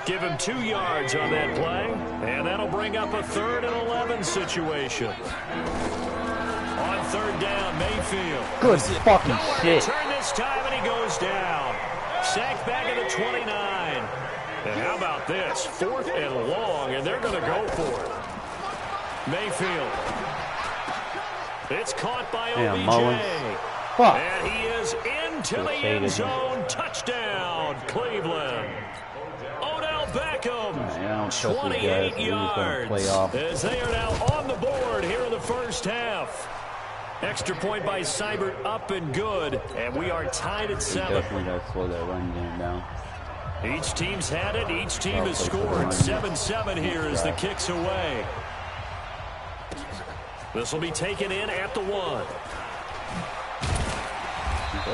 [SPEAKER 1] Give him 2 yards on that play, and that'll bring up a 3rd and 11 situation. On 3rd down, Mayfield.
[SPEAKER 2] Good fucking shit.
[SPEAKER 1] Turn this time, and he goes down. Sacked back at the 29. And how about this? 4th and long, and they're going to go for it. Mayfield. It's caught by OBJ.
[SPEAKER 2] Fuck.
[SPEAKER 1] And he is into the end zone. Touchdown, Cleveland. Odell Beckham, 28 yards, as they are now on the board here in the first half. Extra point by Seibert, up and good, and we are tied at 7.
[SPEAKER 2] Definitely got to slow that run game down.
[SPEAKER 1] Each team's had it. Each team has scored. 7-7 here as the kick's away. This will be taken in at the 1.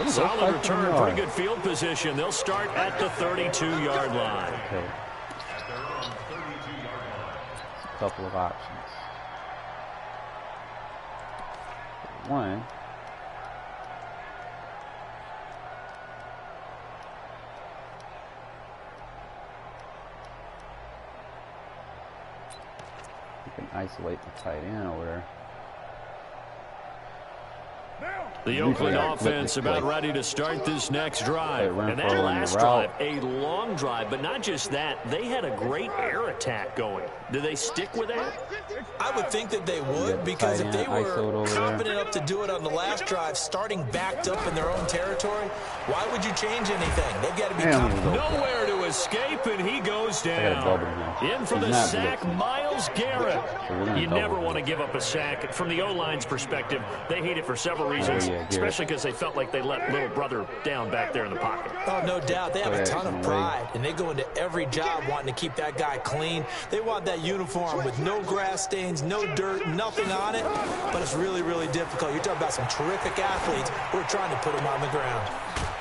[SPEAKER 1] Solid return, pretty good field position. They'll start at the 32-yard line.
[SPEAKER 2] Okay. A couple of options. One. You can isolate the tight end over there.
[SPEAKER 1] The Oakland offense about ready to start this next drive. And that last drive, a long drive, but not just that. They had a great air attack going. Do they stick with that?
[SPEAKER 3] I would think that they would, because if they were confident enough to do it on the last drive, starting backed up in their own territory, why would you change anything? They've got to be confident.
[SPEAKER 1] Nowhere to escape, and he goes down. In for the sack, Myles Garrett. You never want to give up a sack. From the O-line's perspective, they hate it for several reasons, especially because they felt like they let little brother down back there in the pocket.
[SPEAKER 3] Oh, no doubt. They have a ton of pride, and they go into every job wanting to keep that guy clean. They want that uniform with no grass stains, no dirt, nothing on it, but it's really, really difficult. You're talking about some terrific athletes who are trying to put him on the ground.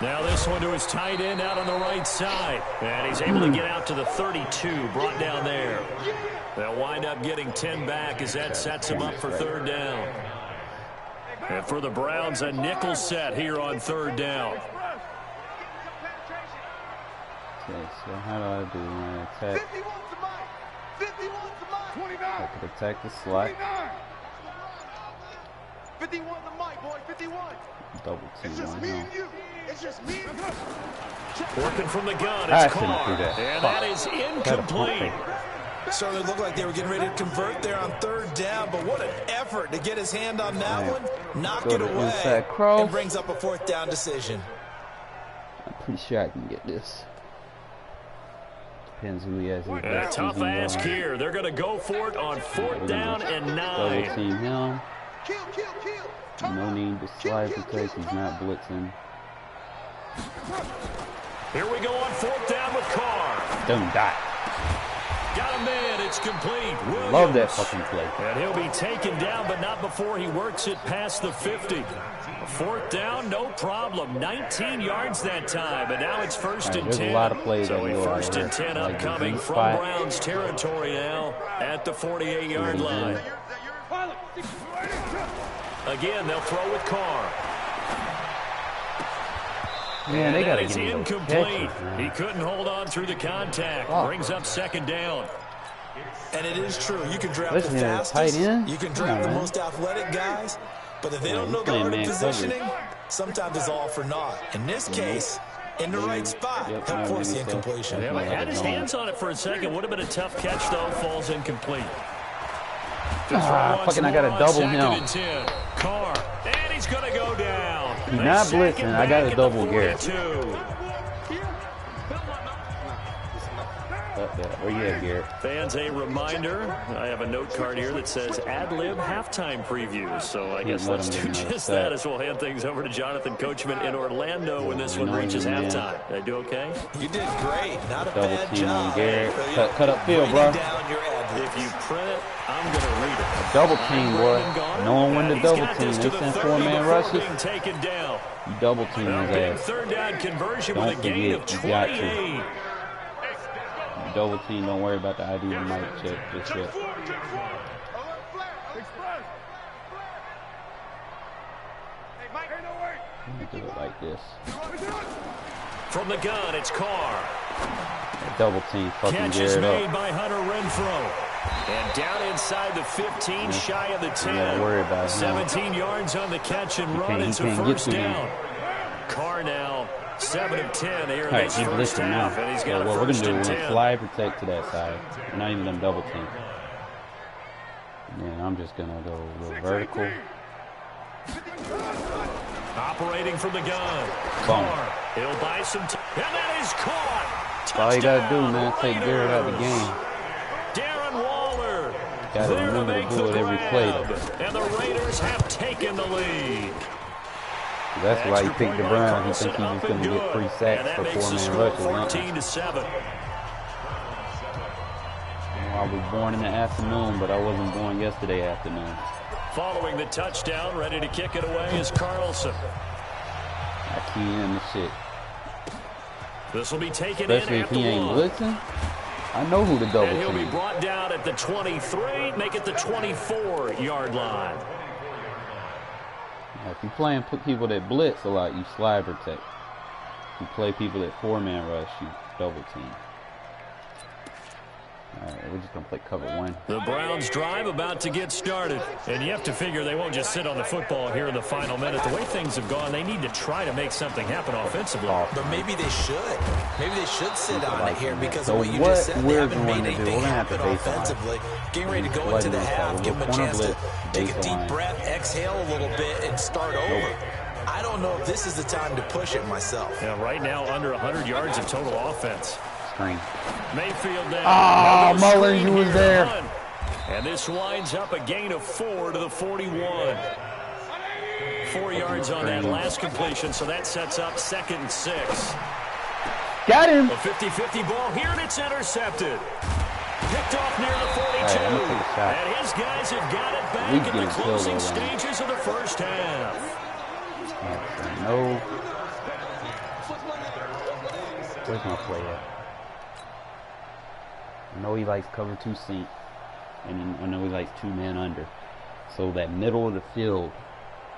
[SPEAKER 1] Now this one to his tight end out on the right side, and he's able to get out to the 32, brought down there. They'll wind up getting 10 back as that sets him up for 3rd down. And for the Browns, a nickel set here on 3rd down.
[SPEAKER 2] Okay, so how do I do my attack? I could attack the slot.
[SPEAKER 4] 51 the mic, boy, 51.
[SPEAKER 2] Double team one now.
[SPEAKER 4] It's just me and you.
[SPEAKER 1] Working from the gun, it's Carr.
[SPEAKER 2] That.
[SPEAKER 1] And that is incomplete.
[SPEAKER 3] Certainly looked like they were getting ready to convert there on 3rd down, but what an effort to get his hand on that one, knock it away, and brings up a 4th down decision.
[SPEAKER 2] I'm pretty sure I can get this. Depends who he has.
[SPEAKER 1] A tough ask here. They're going to go for it on 4th down and 9.
[SPEAKER 2] Double team him. No need to slide because he's not blitzing.
[SPEAKER 1] Here we go on 4th down with Carr.
[SPEAKER 2] Don't die.
[SPEAKER 1] Got him in. It's complete. Williams.
[SPEAKER 2] Love that fucking play.
[SPEAKER 1] And he'll be taken down, but not before he works it past the 50. 4th down, no problem. 19 yards that time, and now it's 1st and 10.
[SPEAKER 2] A lot of plays
[SPEAKER 1] so a 1st and 10 upcoming from Browns territory now at the 48-yard line. Again, they'll throw with Carr.
[SPEAKER 2] Man, they gotta
[SPEAKER 1] get incomplete. He couldn't hold on through the contact. Brings up 2nd down.
[SPEAKER 3] And it is true. You can draft the fastest. You can draft the most athletic guys. But if they don't know the art of positioning, sometimes it's all for naught. In this case, in the right spot, help force the incompletion.
[SPEAKER 1] Yeah, had his hands on it for a second. Would have been a tough catch, though. Falls incomplete.
[SPEAKER 2] Fucking I got to double him.
[SPEAKER 1] Carr, and he's going to go down.
[SPEAKER 2] He's not blitzing. I got to double Garrett. Where you at, Garrett?
[SPEAKER 1] Fans, a reminder. I have a note card here that says ad-lib halftime previews. So I guess let's do just that as we'll hand things over to Jonathan Coachman in Orlando when this one reaches halftime. Did I do okay?
[SPEAKER 3] You did great. Not a
[SPEAKER 2] double
[SPEAKER 3] bad
[SPEAKER 2] team
[SPEAKER 3] job.
[SPEAKER 2] On Garrett. Cut up field, bro.
[SPEAKER 1] If you print it, I'm going to read it.
[SPEAKER 2] A double team, boy. No one win the double team. They send 4-man rushes.
[SPEAKER 1] Taken down.
[SPEAKER 2] You double team his ass.
[SPEAKER 1] 3rd down conversion
[SPEAKER 2] Don't
[SPEAKER 1] with a gain of 28.
[SPEAKER 2] Double team, don't worry about the ID and mic check just yet. Do it like this.
[SPEAKER 1] From the gun, it's Carr.
[SPEAKER 2] Double team fucking
[SPEAKER 1] Catch is
[SPEAKER 2] geared
[SPEAKER 1] made
[SPEAKER 2] up.
[SPEAKER 1] by Hunter Renfrow. And down inside the 15, shy of the 10.
[SPEAKER 2] You gotta worry about
[SPEAKER 1] 17 yards on the catch and run. It's a first down. Carr now 7 of 10 here in this first half. And he's got a
[SPEAKER 2] what we're
[SPEAKER 1] first
[SPEAKER 2] gonna do,
[SPEAKER 1] and
[SPEAKER 2] we're
[SPEAKER 1] 10.
[SPEAKER 2] gonna slide protect to that side. We're not even gonna double team. Yeah, I'm just gonna go a little vertical.
[SPEAKER 1] Operating from the gun.
[SPEAKER 2] Boom.
[SPEAKER 1] Carr, he'll buy some time. And that is caught.
[SPEAKER 2] That's all you gotta do, man. Take Garrett out of the game.
[SPEAKER 1] Darren Waller.
[SPEAKER 2] Gotta
[SPEAKER 1] there
[SPEAKER 2] remember to
[SPEAKER 1] make
[SPEAKER 2] do
[SPEAKER 1] the
[SPEAKER 2] it every play,
[SPEAKER 1] grab.
[SPEAKER 2] though.
[SPEAKER 1] And the Raiders have taken the lead.
[SPEAKER 2] That's why he
[SPEAKER 1] Extra
[SPEAKER 2] picked the
[SPEAKER 1] point by
[SPEAKER 2] Browns. He
[SPEAKER 1] Carlson,
[SPEAKER 2] thinks he's
[SPEAKER 1] up
[SPEAKER 2] gonna
[SPEAKER 1] and
[SPEAKER 2] get
[SPEAKER 1] good.
[SPEAKER 2] 3
[SPEAKER 1] And
[SPEAKER 2] sacks
[SPEAKER 1] that
[SPEAKER 2] for
[SPEAKER 1] makes the
[SPEAKER 2] 4-man
[SPEAKER 1] score
[SPEAKER 2] rushes.
[SPEAKER 1] 14-7.
[SPEAKER 2] I was born in the afternoon, but I wasn't born yesterday afternoon.
[SPEAKER 1] Following the touchdown, ready to kick it away is Carlson.
[SPEAKER 2] I key in the shit.
[SPEAKER 1] This will be taken
[SPEAKER 2] Especially
[SPEAKER 1] in
[SPEAKER 2] if
[SPEAKER 1] at
[SPEAKER 2] he
[SPEAKER 1] the
[SPEAKER 2] ain't
[SPEAKER 1] 1.
[SPEAKER 2] blitzing. I know who to double
[SPEAKER 1] And he'll be
[SPEAKER 2] team.
[SPEAKER 1] brought down at the 23, make it the 24-yard line.
[SPEAKER 2] If you put people that blitz a lot, you slide protect. If you play people that 4-man rush, you double team. Alright, we're just going to play cover 1.
[SPEAKER 1] The Browns drive about to get started. And you have to figure they won't just sit on the football here in the final minute. The way things have gone, they need to try to make something happen offensively.
[SPEAKER 3] But maybe they should. Maybe they should sit on it here because
[SPEAKER 2] So
[SPEAKER 3] of what you
[SPEAKER 2] what
[SPEAKER 3] just said. They
[SPEAKER 2] we're
[SPEAKER 3] haven't
[SPEAKER 2] going
[SPEAKER 3] made
[SPEAKER 2] to do,
[SPEAKER 3] anything
[SPEAKER 2] we're gonna have to
[SPEAKER 3] happen
[SPEAKER 2] base line.
[SPEAKER 3] offensively. Getting ready to go
[SPEAKER 2] Flooding
[SPEAKER 3] into the
[SPEAKER 2] this
[SPEAKER 3] half,
[SPEAKER 2] out.
[SPEAKER 3] give them a
[SPEAKER 2] Corner
[SPEAKER 3] chance to
[SPEAKER 2] blitz,
[SPEAKER 3] take a
[SPEAKER 2] base
[SPEAKER 3] deep
[SPEAKER 2] line.
[SPEAKER 3] breath, exhale a little bit, and start over. I don't know if this is the time to push it myself.
[SPEAKER 1] Yeah, right now under 100 yards of total offense.
[SPEAKER 2] Screen.
[SPEAKER 1] Mayfield down.
[SPEAKER 2] Ah,
[SPEAKER 1] Another
[SPEAKER 2] Mullins,
[SPEAKER 1] screen
[SPEAKER 2] you was
[SPEAKER 1] here.
[SPEAKER 2] there.
[SPEAKER 1] And this winds up a gain of 4 to the 41. 4 yards on that last completion, so that sets up 2nd and 6.
[SPEAKER 2] Got him.
[SPEAKER 1] A 50-50 ball here, and it's intercepted. Picked off near the 42.
[SPEAKER 2] Right, I'm gonna take a shot.
[SPEAKER 1] And his guys have got it back
[SPEAKER 2] We
[SPEAKER 1] in
[SPEAKER 2] get
[SPEAKER 1] the
[SPEAKER 2] a field
[SPEAKER 1] closing
[SPEAKER 2] goal line.
[SPEAKER 1] stages of the first half.
[SPEAKER 2] No. Where's my play at? I know he likes cover 2 seam, and I know he likes 2-man under. So that middle of the field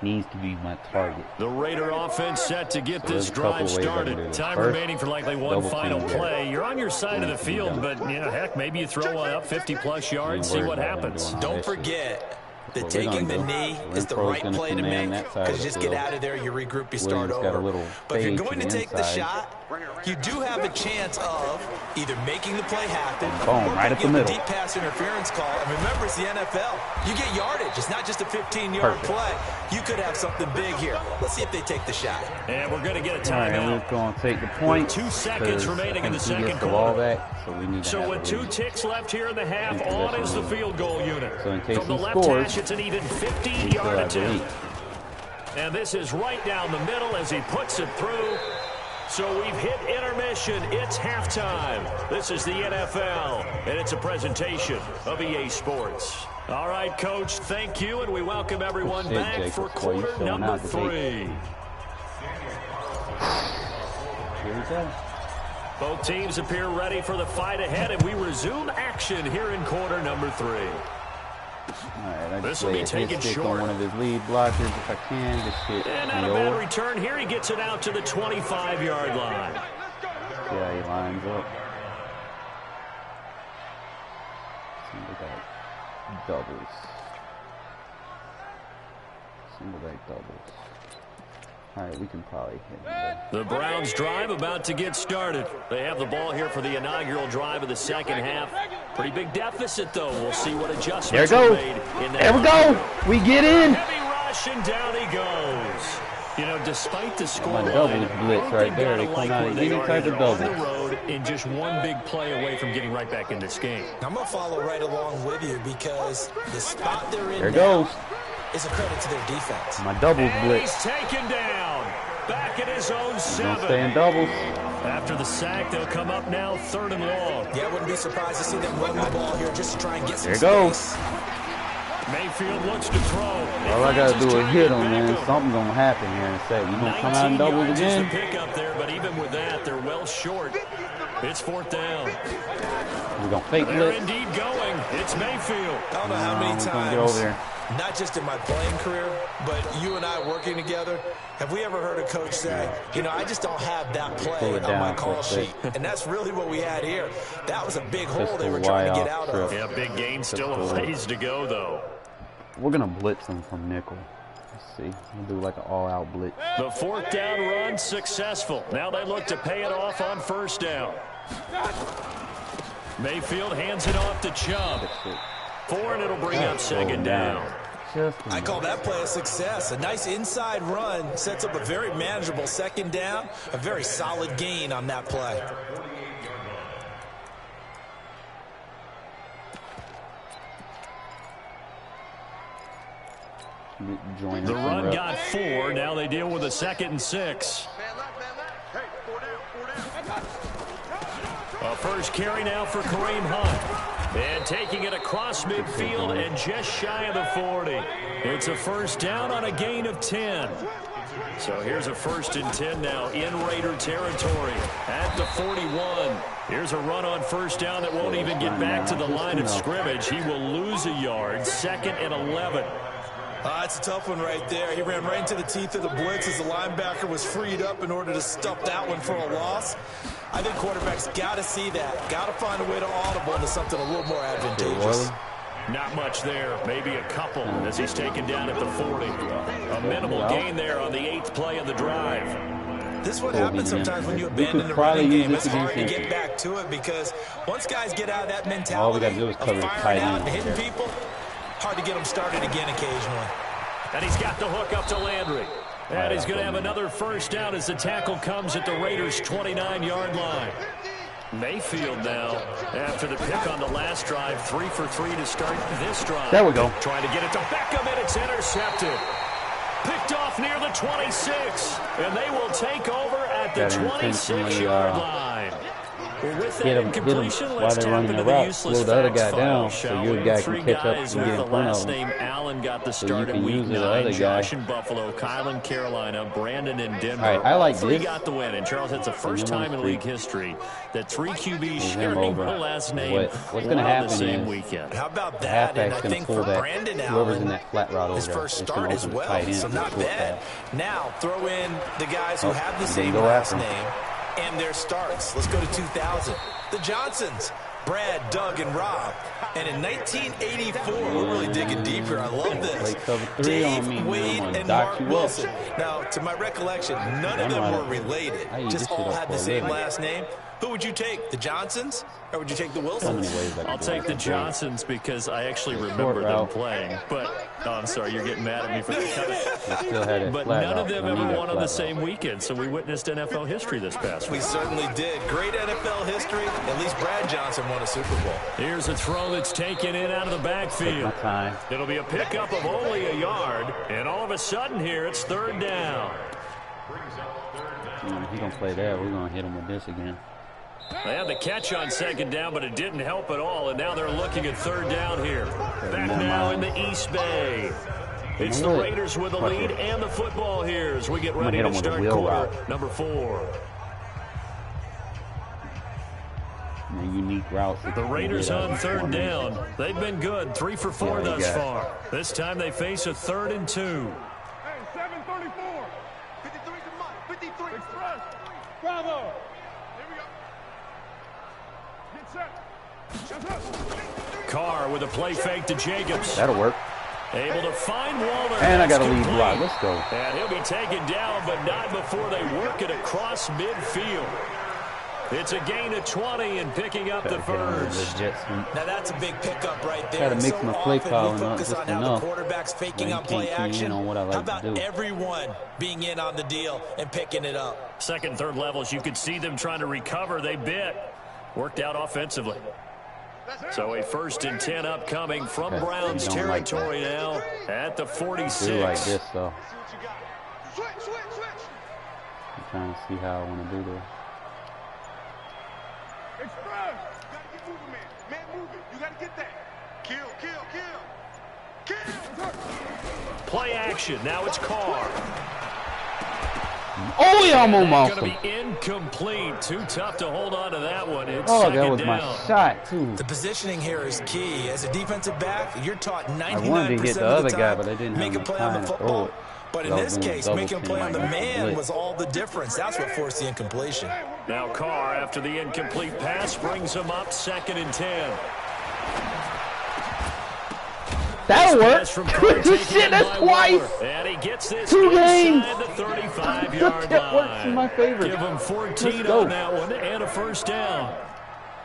[SPEAKER 2] needs to be my target.
[SPEAKER 1] The Raider offense set to get
[SPEAKER 2] So
[SPEAKER 1] this
[SPEAKER 2] there's a couple
[SPEAKER 1] drive
[SPEAKER 2] ways I can do
[SPEAKER 1] started.
[SPEAKER 2] this.
[SPEAKER 1] Time
[SPEAKER 2] First,
[SPEAKER 1] remaining for likely one
[SPEAKER 2] double
[SPEAKER 1] final
[SPEAKER 2] team
[SPEAKER 1] play. You're on your side of the field, but heck, maybe you throw one up 50-plus yards, see what happens.
[SPEAKER 3] Don't forget that
[SPEAKER 2] That's what we're
[SPEAKER 3] taking the
[SPEAKER 2] gonna do.
[SPEAKER 3] knee is the
[SPEAKER 2] Renfro's
[SPEAKER 3] right
[SPEAKER 2] gonna
[SPEAKER 3] play to
[SPEAKER 2] command
[SPEAKER 3] make
[SPEAKER 2] that side of
[SPEAKER 3] because
[SPEAKER 2] the
[SPEAKER 3] just get
[SPEAKER 2] field.
[SPEAKER 3] out of there, you regroup, you start
[SPEAKER 2] Williams got a
[SPEAKER 3] over.
[SPEAKER 2] little
[SPEAKER 3] But if you're
[SPEAKER 2] fade
[SPEAKER 3] going
[SPEAKER 2] to
[SPEAKER 3] to
[SPEAKER 2] the
[SPEAKER 3] take the
[SPEAKER 2] inside.
[SPEAKER 3] shot, you do have a chance of either making the play happen
[SPEAKER 2] Boom,
[SPEAKER 3] or
[SPEAKER 2] right up the
[SPEAKER 3] give a
[SPEAKER 2] middle.
[SPEAKER 3] deep pass interference call. And remember, it's the NFL. You get yardage. It's not just a 15-yard
[SPEAKER 2] Perfect.
[SPEAKER 3] play. You could have something big here. Let's see if they take the shot.
[SPEAKER 1] And we're going to get a
[SPEAKER 2] All right,
[SPEAKER 1] timeout.
[SPEAKER 2] we're going to take the point.
[SPEAKER 1] 2 seconds remaining in the second
[SPEAKER 2] Gets the ball
[SPEAKER 1] quarter.
[SPEAKER 2] back, so we need to
[SPEAKER 1] So
[SPEAKER 2] have
[SPEAKER 1] with
[SPEAKER 2] a
[SPEAKER 1] 2
[SPEAKER 2] lead.
[SPEAKER 1] ticks left here in the half,
[SPEAKER 2] Think
[SPEAKER 1] on
[SPEAKER 2] that's
[SPEAKER 1] is the
[SPEAKER 2] a lead.
[SPEAKER 1] field goal unit.
[SPEAKER 2] So in case
[SPEAKER 1] From the
[SPEAKER 2] he
[SPEAKER 1] left
[SPEAKER 2] scores,
[SPEAKER 1] hash, it's an even
[SPEAKER 2] we still
[SPEAKER 1] 15-yard
[SPEAKER 2] have the lead.
[SPEAKER 1] attempt. And this is right down the middle as he puts it through. So we've hit intermission. It's halftime. This is the NFL, and it's a presentation of EA Sports. All right, Coach, thank you, and we welcome everyone
[SPEAKER 2] Shit,
[SPEAKER 1] back
[SPEAKER 2] Jacobs,
[SPEAKER 1] for
[SPEAKER 2] boy, you
[SPEAKER 1] quarter
[SPEAKER 2] showing
[SPEAKER 1] number
[SPEAKER 2] out today.
[SPEAKER 1] 3.
[SPEAKER 2] Here we go.
[SPEAKER 1] Both teams appear ready for the fight ahead, and we resume action here in quarter number 3.
[SPEAKER 2] All right, I
[SPEAKER 1] This
[SPEAKER 2] just
[SPEAKER 1] will
[SPEAKER 2] lay
[SPEAKER 1] be
[SPEAKER 2] a
[SPEAKER 1] taken
[SPEAKER 2] hit stick
[SPEAKER 1] short.
[SPEAKER 2] on one of his lead blockers if I can. This shit
[SPEAKER 1] And
[SPEAKER 2] me
[SPEAKER 1] out of bad
[SPEAKER 2] over.
[SPEAKER 1] return here, he gets it out to the 25-yard line.
[SPEAKER 2] See how he lines up. Single back doubles. Single back doubles. All right, we can probably hit him.
[SPEAKER 1] The Browns drive about to get started. They have the ball here for the inaugural drive of the second half. Pretty big deficit, though. We'll see what adjustments
[SPEAKER 2] There
[SPEAKER 1] are
[SPEAKER 2] we go.
[SPEAKER 1] made in that.
[SPEAKER 2] There we go. We get in.
[SPEAKER 1] Heavy rush, and down he goes. You know, despite the score
[SPEAKER 2] My
[SPEAKER 1] line,
[SPEAKER 2] doubles blitz right
[SPEAKER 1] they've
[SPEAKER 2] there.
[SPEAKER 1] gotta
[SPEAKER 2] They come
[SPEAKER 1] like
[SPEAKER 2] out
[SPEAKER 1] where
[SPEAKER 2] of
[SPEAKER 1] they
[SPEAKER 2] any
[SPEAKER 1] are
[SPEAKER 2] type
[SPEAKER 1] either
[SPEAKER 2] of
[SPEAKER 1] on the
[SPEAKER 2] double.
[SPEAKER 1] road and just one big play away from getting right back in this game.
[SPEAKER 3] I'm going to follow right along with you because the spot they're in
[SPEAKER 2] There it
[SPEAKER 3] now
[SPEAKER 2] goes.
[SPEAKER 3] is a credit to their defense.
[SPEAKER 2] My doubles
[SPEAKER 1] And
[SPEAKER 2] blitz.
[SPEAKER 1] he's taken down. Back at his own
[SPEAKER 2] He's gonna
[SPEAKER 1] 7.
[SPEAKER 2] stay in doubles.
[SPEAKER 1] After the sack, they'll come up now 3rd and long.
[SPEAKER 3] Yeah, I wouldn't be surprised to see them run the ball here just to try and get some
[SPEAKER 2] There it goes.
[SPEAKER 3] space.
[SPEAKER 1] Mayfield looks to throw.
[SPEAKER 2] All I gotta do is hit him, man. Something's gonna happen here in a second. You gonna come out in
[SPEAKER 1] 19
[SPEAKER 2] doubles
[SPEAKER 1] yards
[SPEAKER 2] again?
[SPEAKER 1] is the pickup there, but even with that, they're well short. It's 4th down.
[SPEAKER 2] We're gonna fake
[SPEAKER 1] They're
[SPEAKER 2] blitz.
[SPEAKER 1] indeed going. It's Mayfield.
[SPEAKER 3] I don't know how many
[SPEAKER 2] We're gonna get over
[SPEAKER 3] times
[SPEAKER 2] there.
[SPEAKER 3] not just in my playing career, but you and I working together, have we ever heard a coach say, you know, I just don't have that play on my call sheet? And that's really what we had here. That was a big hole they were trying to get out of.
[SPEAKER 1] Yeah, big gain, still a ways to go, though.
[SPEAKER 2] We're going to blitz them from nickel. Let's see. We'll do like an all-out blitz.
[SPEAKER 1] The 4th down run successful. Now they look to pay it off on 1st down. Mayfield hands it off to Chubb. 4, and it'll bring up 2nd down.
[SPEAKER 3] I call that play a success. A nice inside run sets up a very manageable 2nd down. A very solid gain on that play.
[SPEAKER 1] The run got 4. Now they deal with a 2nd and 6. A first carry now for Kareem Hunt. And taking it across midfield and just shy of the 40. It's a 1st down on a gain of 10. So here's a 1st and 10 now in Raider territory at the 41. Here's a run on 1st down that won't even get back to the line of scrimmage. He will lose a yard. 2nd and 11.
[SPEAKER 3] That's a tough one right there. He ran right into the teeth of the blitz as the linebacker was freed up in order to stuff that one for a loss. I think quarterbacks got to see that. Got to find a way to audible into something a little more advantageous.
[SPEAKER 1] Not much there. Maybe a couple as he's taken down at the 40. A minimal gain there on the 8th play of the drive.
[SPEAKER 3] This is what happens sometimes when you abandon the running game. It's hard to get back to it because once guys get out of that mentality of firing out and hitting people, hard to get them started again occasionally.
[SPEAKER 1] And he's got the hook up to Landry. And he's going to have another 1st down as the tackle comes at the Raiders' 29-yard line. Mayfield now, after the pick on the last drive, 3 for 3 to start this drive.
[SPEAKER 2] There we go.
[SPEAKER 1] Trying to get it to Beckham, and it's intercepted. Picked off near the 26, and they will take over at the 26-yard line. Well, with that incompletion, let's tap into the useless facts file, shall we? 3 guys with the last name Allen got the start in Week 9. Josh in Buffalo, Kyle in Carolina, Brandon in Denver.
[SPEAKER 2] I like
[SPEAKER 1] 3
[SPEAKER 2] this.
[SPEAKER 1] got the win, and Charles, that's the first time in league history that 3 QBs sharing the last name
[SPEAKER 2] what's going to happen
[SPEAKER 1] the same
[SPEAKER 2] is
[SPEAKER 1] weekend.
[SPEAKER 3] How about that? And I think for Brandon
[SPEAKER 2] whoever's in
[SPEAKER 3] Allen,
[SPEAKER 2] that flat route over
[SPEAKER 3] his
[SPEAKER 2] there,
[SPEAKER 3] first start as well, so not bad. Now, throw in the guys who have the same last name and their starts. Let's go to 2000. The Johnsons, Brad, Doug, and Rob. And in 1984, we're really digging deep here. I love this. Dave, Wade, and Mark Wilson. Now, to my recollection, none of them were related. Just all had the same last name. Who would you take, the Johnsons, or would you take the Wilsons?
[SPEAKER 1] I'll take the Johnsons because I actually remember them playing. But, oh, I'm sorry, you're getting mad at me for that. But none of them ever won on the same weekend, so we witnessed NFL history this past week.
[SPEAKER 3] We certainly did. Great NFL history. At least Brad Johnson won a Super Bowl.
[SPEAKER 1] Here's a throw that's taken in out of the backfield. It'll be a pickup of only a yard, and all of a sudden here it's 3rd down.
[SPEAKER 2] He's going to play there. We're going to hit him with this again.
[SPEAKER 1] They had the catch on 2nd down, but it didn't help at all, and now they're looking at 3rd down here. Back now in the East Bay. It's the Raiders with the lead and the football here as we get ready to start quarter number 4.
[SPEAKER 2] Unique route.
[SPEAKER 1] The Raiders on 3rd down. They've been good, 3 for 4 thus far. This time they face a 3rd and 2.
[SPEAKER 4] Hey, 734. 53 to Mike. 53. Express. Bravo.
[SPEAKER 1] Carr with a play fake to Jacobs.
[SPEAKER 2] That'll work.
[SPEAKER 1] Able to find Waller.
[SPEAKER 2] And I got a lead block. Let's go.
[SPEAKER 1] And he'll be taken down, but not before they work it across midfield. It's a gain of 20 and picking up the first.
[SPEAKER 3] Now that's a big pickup right there.
[SPEAKER 2] Got to mix my play calling up just
[SPEAKER 3] on how
[SPEAKER 2] enough.
[SPEAKER 3] the quarterback's faking up play action.
[SPEAKER 2] How
[SPEAKER 3] about everyone being in on the deal and picking it up?
[SPEAKER 1] 2nd, 3rd levels, you could see them trying to recover. They bit. Worked out offensively. So a 1st and 10 upcoming from Browns territory now at the 46.
[SPEAKER 2] I do like this, though. I'm trying to see how I want to do this.
[SPEAKER 4] Express. You gotta get moving, man. Man, move it. You gotta get that. Kill, kill, kill. Kill.
[SPEAKER 1] Play action. Now it's Carr.
[SPEAKER 2] Oh, he almost
[SPEAKER 1] That's
[SPEAKER 2] him.
[SPEAKER 1] going to be incomplete. Too tough to hold on to that one. It's
[SPEAKER 2] that was
[SPEAKER 1] down.
[SPEAKER 2] my shot, too.
[SPEAKER 3] The positioning here is key. As a defensive back, you're taught 99%
[SPEAKER 2] I wanted to hit the other guy, but I didn't have enough time to throw it.
[SPEAKER 3] But in this case, making a play on the man was all the difference. That's what forced the incompletion.
[SPEAKER 1] Now Carr, after the incomplete pass, brings him up 2nd and 10.
[SPEAKER 2] That'll work. Shit, that's twice.
[SPEAKER 1] And he gets this
[SPEAKER 2] 2 games.
[SPEAKER 1] The 35-yard
[SPEAKER 2] That works
[SPEAKER 1] line.
[SPEAKER 2] in my favor.
[SPEAKER 1] Give him 14 on that one and a first down.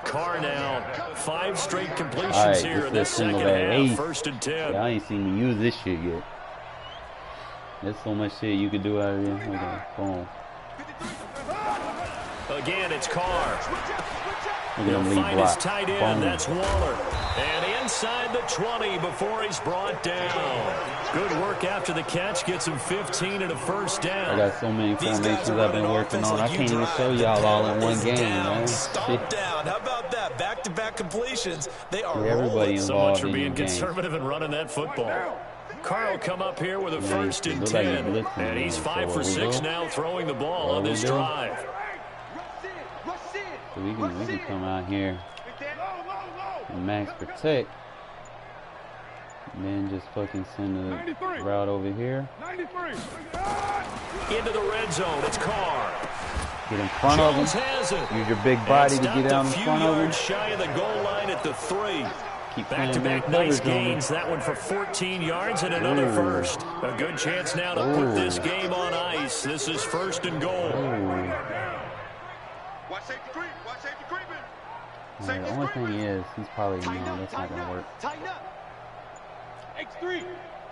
[SPEAKER 1] Carr now 5 straight completions here in this second half. 1st and 10.
[SPEAKER 2] Yeah, I ain't seen me use this shit yet. There's so much shit you could do out of here. Okay, boom.
[SPEAKER 1] Again, it's Carr.
[SPEAKER 2] Look at him lead
[SPEAKER 1] Find
[SPEAKER 2] block.
[SPEAKER 1] his tight end. That's Waller. And inside the 20 before he's brought down. Good work after the catch. Gets him 15 and a first down.
[SPEAKER 2] I got so many formations I've been working on. I can't even show y'all all in one game, man.
[SPEAKER 3] Stop down. How about that? Back-to-back completions. They are
[SPEAKER 2] everybody
[SPEAKER 3] rolling.
[SPEAKER 1] So much for
[SPEAKER 2] in
[SPEAKER 1] being
[SPEAKER 2] the game.
[SPEAKER 1] conservative and running that football. Carr will come up here with a 1st and 10. And he's 5 for 6 now throwing the ball on this drive.
[SPEAKER 2] So we can come out here and max protect. And then just fucking send the route over here.
[SPEAKER 1] Into the red zone. It's Carr.
[SPEAKER 2] Get in front of him. Use your big body to get out in front of him.
[SPEAKER 1] Shy of the goal line at the 3.
[SPEAKER 2] Keep
[SPEAKER 1] Back-to-back nice gains. That one for 14 yards and another first. A good chance now to put this game on ice. This is 1st and goal.
[SPEAKER 4] Watch safety creep. Watch safety creeping.
[SPEAKER 2] The only thing is, he's probably, that's not going to work.
[SPEAKER 5] Tighten up. X3,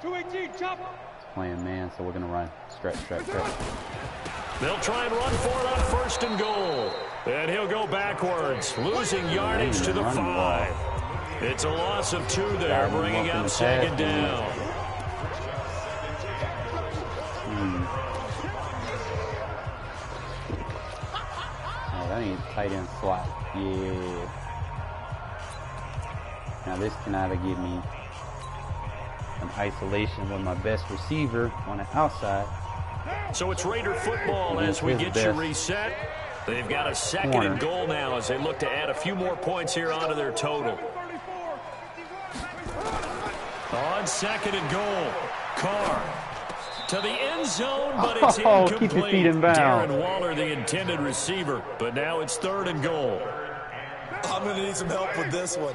[SPEAKER 5] 218, chop.
[SPEAKER 2] He's playing man, so we're going to run. Stretch.
[SPEAKER 1] They'll try and run for it on 1st and goal. And he'll go backwards, losing yardage to the 5. It's a loss of 2 there, bringing out 2nd down.
[SPEAKER 2] I need a tight end slot. Yeah. Now this can either give me an isolation with my best receiver on the outside.
[SPEAKER 1] So it's Raider football as we get you reset. They've got a 2nd and goal now as they look to add a few more points here onto their total. On 2nd and goal, Carr to the end zone, but it's incomplete.
[SPEAKER 2] Keep your feet in bounds.
[SPEAKER 1] Darren Waller, the intended receiver, but now it's 3rd and goal.
[SPEAKER 3] I'm going to need some help with this one.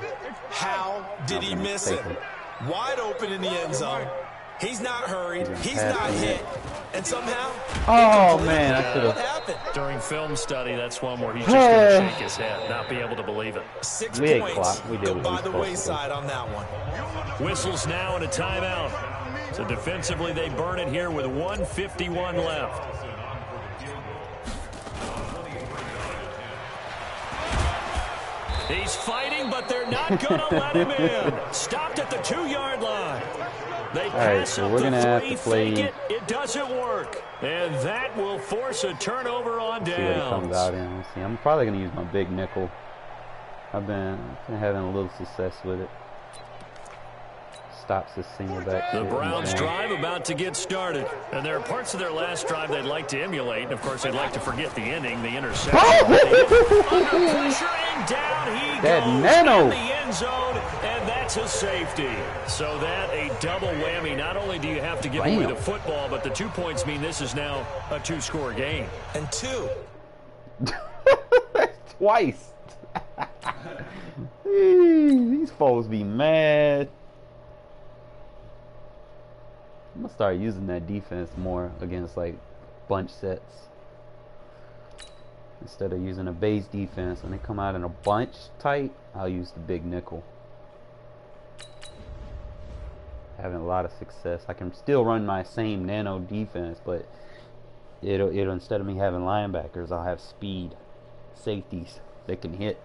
[SPEAKER 3] How did he miss it? Wide open in the end zone. He's not hurried. He's not hit. And somehow,
[SPEAKER 2] man, I should have.
[SPEAKER 3] Happened.
[SPEAKER 1] During film study, that's one where he's just going to shake his head, not be able to believe it.
[SPEAKER 3] 6
[SPEAKER 2] We
[SPEAKER 3] points
[SPEAKER 2] go
[SPEAKER 3] by the wayside on that one.
[SPEAKER 1] Whistles now and a timeout. So defensively, they burn it here with 1:51 left. He's fighting, but they're not going to let him in. Stopped at the 2-yard line. They pass
[SPEAKER 2] so
[SPEAKER 1] up
[SPEAKER 2] we're gonna
[SPEAKER 1] the 3,
[SPEAKER 2] have to play.
[SPEAKER 1] fake it. It doesn't work. And that will force a turnover on
[SPEAKER 2] See what he comes
[SPEAKER 1] downs.
[SPEAKER 2] out in. See, I'm probably gonna use my big nickel. I've been having a little success with it. Stops the single back.
[SPEAKER 1] The Browns drive about to get started. And there are parts of their last drive they'd like to emulate. And, of course, they'd like to forget the ending, the interception. Under pressure and down he goes
[SPEAKER 2] nano
[SPEAKER 1] in the end zone, and that's a safety. So that a double whammy. Not only do you have to give away the football, but the 2 points mean this is now a 2-score game.
[SPEAKER 3] And 2.
[SPEAKER 2] Twice. These folks be mad. I'm gonna start using that defense more against like bunch sets. Instead of using a base defense, when they come out in a bunch tight, I'll use the big nickel. Having a lot of success. I can still run my same nano defense, but it'll instead of me having linebackers, I'll have speed safeties that can hit.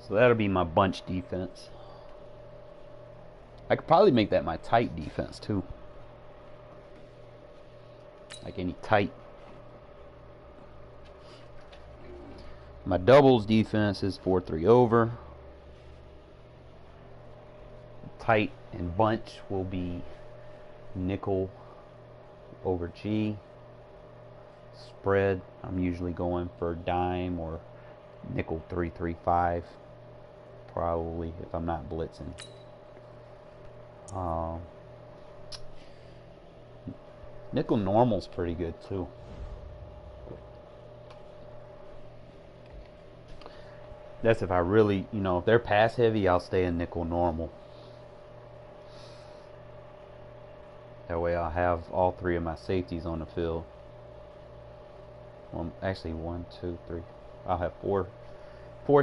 [SPEAKER 2] So that'll be my bunch defense. I could probably make that my tight defense too. Like any tight. My doubles defense is 4-3 over. tight and bunch will be nickel over G. Spread, I'm usually going for dime or nickel 3-3-5, probably, if I'm not blitzing. Nickel normal's pretty good too. That's if I really, you know, if they're pass heavy, I'll stay in nickel normal. That way I'll have all three of my safeties on the field. Well, actually 1, 2, 3. I'll have four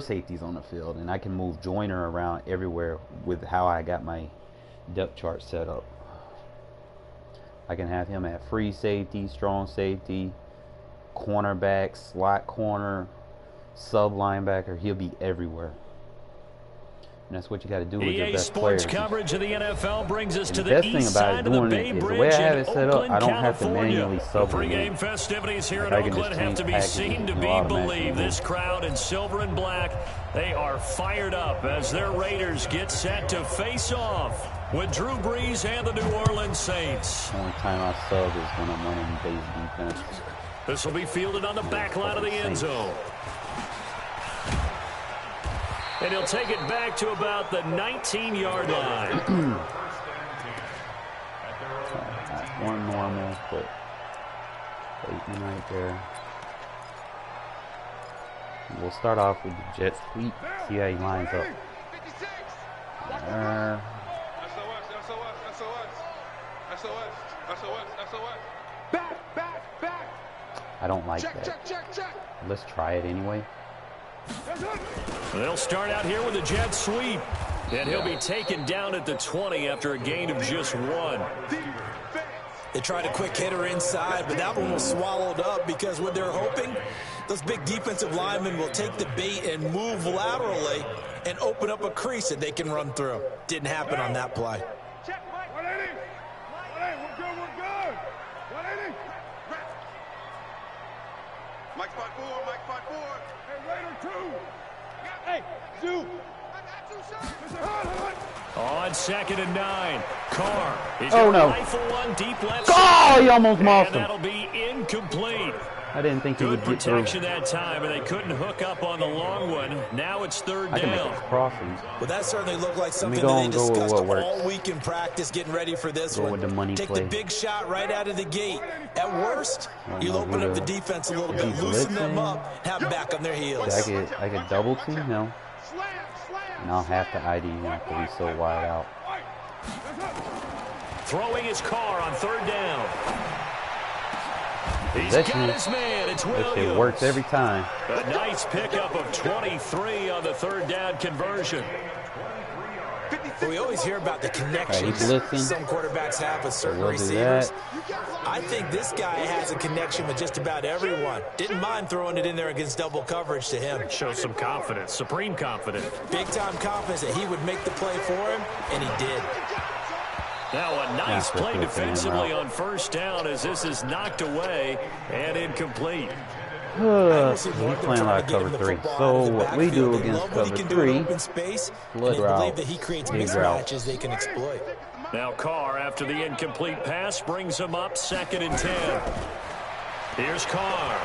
[SPEAKER 2] safeties on the field, and I can move Joyner around everywhere with how I got my depth chart set up. I can have him at free safety, strong safety, cornerback, slot corner, sub linebacker. He'll be everywhere. And that's what you got to do with your best
[SPEAKER 1] Sports
[SPEAKER 2] players.
[SPEAKER 1] Coverage of the NFL brings us to
[SPEAKER 2] the
[SPEAKER 1] the
[SPEAKER 2] best
[SPEAKER 1] east
[SPEAKER 2] thing about
[SPEAKER 1] side
[SPEAKER 2] it
[SPEAKER 1] of the
[SPEAKER 2] doing
[SPEAKER 1] Bay
[SPEAKER 2] it is the
[SPEAKER 1] Bridge
[SPEAKER 2] way I have
[SPEAKER 1] in
[SPEAKER 2] it set up,
[SPEAKER 1] Oakland,
[SPEAKER 2] I don't have to
[SPEAKER 1] California.
[SPEAKER 2] manually sub
[SPEAKER 1] The
[SPEAKER 2] them in.
[SPEAKER 1] pregame festivities here in
[SPEAKER 2] Like I can
[SPEAKER 1] Oakland
[SPEAKER 2] just
[SPEAKER 1] have
[SPEAKER 2] change
[SPEAKER 1] to be
[SPEAKER 2] packages
[SPEAKER 1] seen to
[SPEAKER 2] and
[SPEAKER 1] be
[SPEAKER 2] automatically
[SPEAKER 1] believed.
[SPEAKER 2] move.
[SPEAKER 1] This crowd in silver and black, they are fired up as their Raiders get set to face off with Drew Brees and the New Orleans Saints.
[SPEAKER 2] The only time I sub is when I'm running base defense.
[SPEAKER 1] This will be fielded on the back line of the end zone. And he'll take it back to about the 19-yard line.
[SPEAKER 2] One normal, but Bateman right there. We'll start off with the jet sweep. See how he lines up. I don't like that. Let's try it anyway.
[SPEAKER 1] They'll start out here with a jet sweep. And he'll be taken down at the 20 after a gain of just 1.
[SPEAKER 3] They tried a quick hitter inside, but that one was swallowed up because what they're hoping, those big defensive linemen will take the bait and move laterally and open up a crease that they can run through. Didn't happen on that play.
[SPEAKER 4] Check, Mike. 180. 180. We're good. 180. Mike spot 4. Mike spot 4. Hey, Raider 2. Hey, Zoo. I got 2 shots.
[SPEAKER 1] On 2nd and 9, Carr. He's
[SPEAKER 2] Oh,
[SPEAKER 1] got
[SPEAKER 2] no.
[SPEAKER 1] a rifle one deep left
[SPEAKER 2] Oh,
[SPEAKER 1] side.
[SPEAKER 2] he almost mossed
[SPEAKER 1] And
[SPEAKER 2] him.
[SPEAKER 1] that'll be incomplete.
[SPEAKER 2] I didn't think he
[SPEAKER 1] Good
[SPEAKER 2] would get through.
[SPEAKER 1] protection that time, and they couldn't hook up on the long one. Now it's 3rd
[SPEAKER 2] I can make
[SPEAKER 1] down.
[SPEAKER 2] a crossing.
[SPEAKER 3] Well, that certainly looked like something
[SPEAKER 2] go
[SPEAKER 3] that they
[SPEAKER 2] and go with
[SPEAKER 3] discussed
[SPEAKER 2] what works.
[SPEAKER 3] all week in practice, getting ready for this
[SPEAKER 2] Go
[SPEAKER 3] one.
[SPEAKER 2] with the money
[SPEAKER 3] Take
[SPEAKER 2] play.
[SPEAKER 3] the big shot right out of the gate. At worst, you'll open up the defense a little bit,
[SPEAKER 2] He's
[SPEAKER 3] loosen them
[SPEAKER 2] blitzing.
[SPEAKER 3] up, have them back on their heels.
[SPEAKER 2] I could double team him, and I'll have to ID him because he's so wide out.
[SPEAKER 1] Throwing his Carr on 3rd down. He's got his man. It's Williams.
[SPEAKER 2] It works every time.
[SPEAKER 1] A nice pickup of 23 on the 3rd down conversion.
[SPEAKER 3] Well, we always hear about the connections some quarterbacks have with certain receivers. I think this guy has a connection with just about everyone. Didn't mind throwing it in there against double coverage to him.
[SPEAKER 1] Shows some confidence, supreme confidence.
[SPEAKER 3] Big-time confidence that he would make the play for him, and he did.
[SPEAKER 1] Now a nice play defensively on 1st down as this is knocked away and incomplete.
[SPEAKER 2] He's playing a lot of cover 3. So what we do against cover 3, flood route,
[SPEAKER 3] that he creates
[SPEAKER 2] big
[SPEAKER 3] mismatches they can exploit.
[SPEAKER 1] Now Carr, after the incomplete pass, brings him up 2nd and 10. Here's Carr.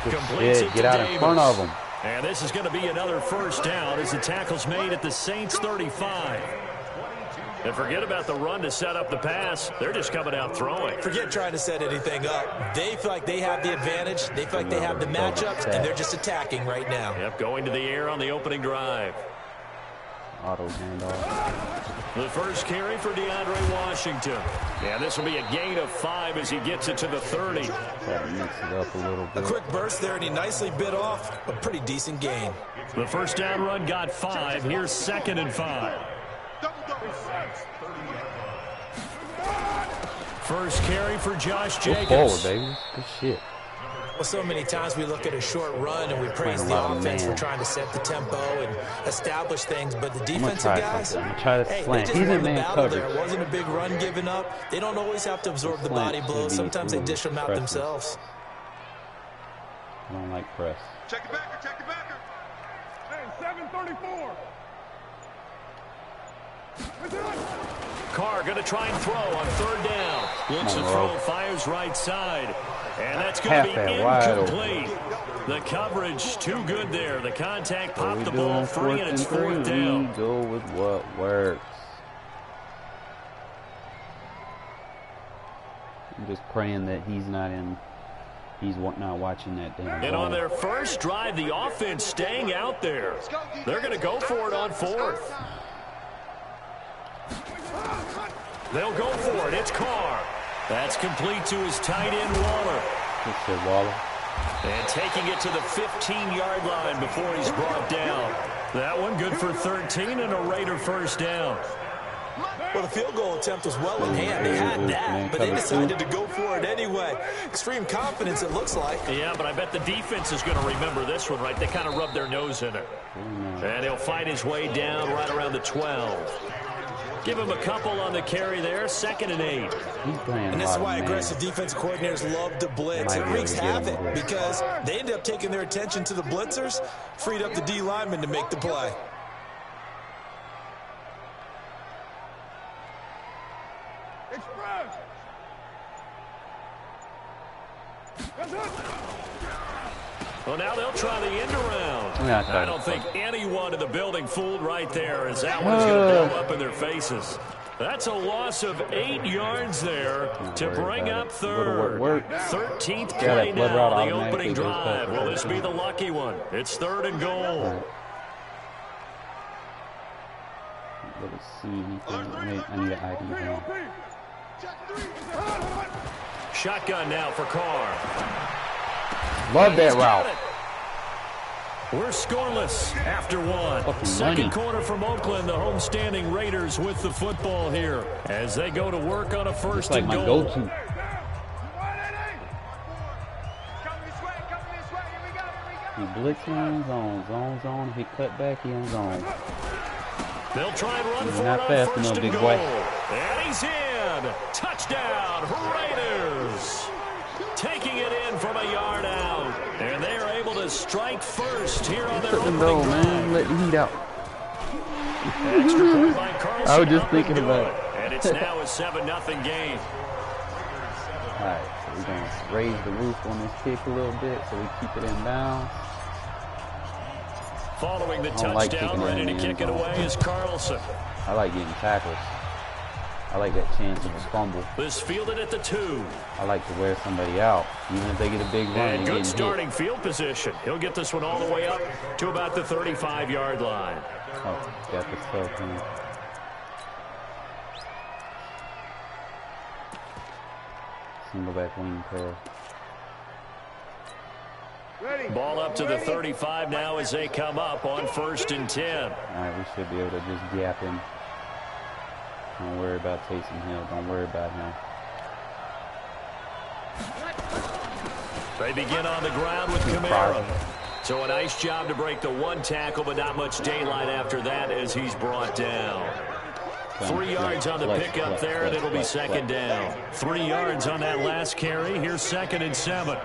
[SPEAKER 1] Completes it to
[SPEAKER 2] get out in front of him.
[SPEAKER 1] And this is going to be another 1st down as the tackle's made at the Saints 35. And forget about the run to set up the pass. They're just coming out throwing.
[SPEAKER 3] Forget trying to set anything up. They feel like they have the advantage. They feel like they have the matchups, and they're just attacking right now.
[SPEAKER 1] Yep, going to the air on the opening drive.
[SPEAKER 2] Auto handoff.
[SPEAKER 1] The first carry for DeAndre Washington. Yeah, this will be a gain of 5 as he gets it to the 30.
[SPEAKER 2] Try to mix it up a little bit.
[SPEAKER 3] A quick burst there, and he nicely bit off a pretty decent gain.
[SPEAKER 1] The 1st down run got 5. Here's 2nd and 5. First carry for Josh Jacobs.
[SPEAKER 2] Go forward, baby. Good shit.
[SPEAKER 3] Well, so many times we look at a short run and we praise the offense for trying to set the tempo and establish things, but the defensive guys,
[SPEAKER 2] I'm gonna try to slant.
[SPEAKER 3] He's
[SPEAKER 2] in man coverage.
[SPEAKER 3] there. It wasn't a big run given up. They don't always have to absorb the body blows. Sometimes they dish them out themselves.
[SPEAKER 2] I don't like press.
[SPEAKER 4] Check the backer. Hey, 734.
[SPEAKER 1] Carr going to try and throw on third down. Looks to throw, fires right side. And that's going to be incomplete. The coverage too good there. The contact popped the ball free, and it's fourth down.
[SPEAKER 2] We go with what works. I'm just praying that he's not watching that damn
[SPEAKER 1] And on their first drive, the offense staying out there. They're going to go for it on fourth. They'll go for it. It's Carr. That's complete to his tight end, Waller.
[SPEAKER 2] Good Waller.
[SPEAKER 1] And taking it to the 15-yard line before he's brought down. That one good for 13 and a Raider first down.
[SPEAKER 3] Well, the field goal attempt was well in hand. They had that, but they decided to go for it anyway. Extreme confidence, it looks like.
[SPEAKER 1] Yeah, but I bet the defense is going to remember this one, right? They kind of rubbed their nose in it. And he'll fight his way down right around the 12. Give him a couple on the carry there, 2nd and 8.
[SPEAKER 3] And this is why aggressive defensive coordinators love to blitz. It wreaks havoc because they end up taking their attention to the blitzers, freed up the D lineman to make the play.
[SPEAKER 1] Well, now they'll try the end around. I don't think anyone in the building fooled right there, as that one's going to blow up in their faces. That's a loss of 8 yards there to bring up third. 13th play now, the opening drive. Will this be the lucky one? It's 3rd and goal.
[SPEAKER 2] Let's see. I need an ID now.
[SPEAKER 1] Shotgun now for Carr.
[SPEAKER 2] Love that route.
[SPEAKER 1] We're scoreless after one. Second quarter from Oakland, the homestanding Raiders with the football here as they go to work on a first and goal.
[SPEAKER 2] Go-to. He blitzing zone. He cut back, he on zone.
[SPEAKER 1] They'll try and run for it on first and goal. And he's in. Touchdown, Raiders. Taking it in from a yard out. And they are able to strike first here on their opening drive.
[SPEAKER 2] Man, let the heat out.
[SPEAKER 1] Extra point by Carlson.
[SPEAKER 2] I was just thinking about it.
[SPEAKER 1] And it's now a 7-0 game.
[SPEAKER 2] All right, so we're going to raise the roof on this kick a little bit so we keep it in bounds.
[SPEAKER 1] Following the touchdown, ready to kick it away is Carlson.
[SPEAKER 2] I like getting tackles. I like that chance of a fumble.
[SPEAKER 1] This fielded at the 2.
[SPEAKER 2] I like to wear somebody out, even if they get a big run.
[SPEAKER 1] And good starting field position. He'll get this one all the way up to about the 35-yard line.
[SPEAKER 2] Oh, got the stuff in. Single back wing pair.
[SPEAKER 1] Ball up to the 35 now as they come up on 1st and 10.
[SPEAKER 2] All right, we should be able to just gap him. Don't worry about Taysom Hill. Don't worry about him.
[SPEAKER 1] They begin on the ground with Kamara. So a nice job to break the one tackle, but not much daylight after that as he's brought down. 3 yards on the pickup there, and it'll be 2nd down. 3 yards on that last carry. Here's 2nd and 7.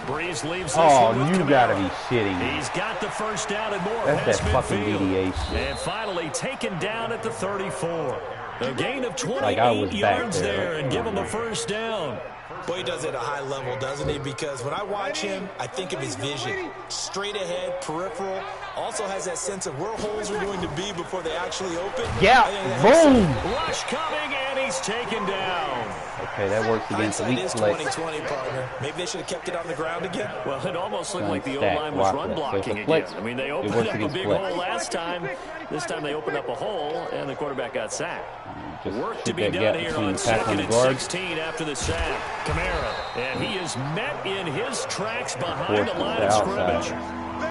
[SPEAKER 1] Breeze leaves this one with
[SPEAKER 2] you
[SPEAKER 1] Kamara.
[SPEAKER 2] gotta be shitting me.
[SPEAKER 1] He's got the first down and more.
[SPEAKER 2] That's that fucking DDA shit.
[SPEAKER 1] And finally taken down at the 34. A gain of 28 yards there and give him the first down.
[SPEAKER 3] Well, he does it at a high level, doesn't he? Because when I watch him, I think of his vision. Straight ahead, peripheral. Also has that sense of where holes are going to be before they actually open.
[SPEAKER 2] Yeah, boom.
[SPEAKER 1] Rush coming, and he's taken down.
[SPEAKER 2] Okay, that works against the weak flex.
[SPEAKER 3] 2020, partner. Maybe they should have kept it on the ground again.
[SPEAKER 1] Well, it almost looked like the O-line was run blocking again. I mean, they opened up a big hole last time. This time they opened up a hole, and the quarterback got sacked. Work to be done here on 2nd and 16 after the sack. Kamara, and he is met in his tracks behind the line of scrimmage.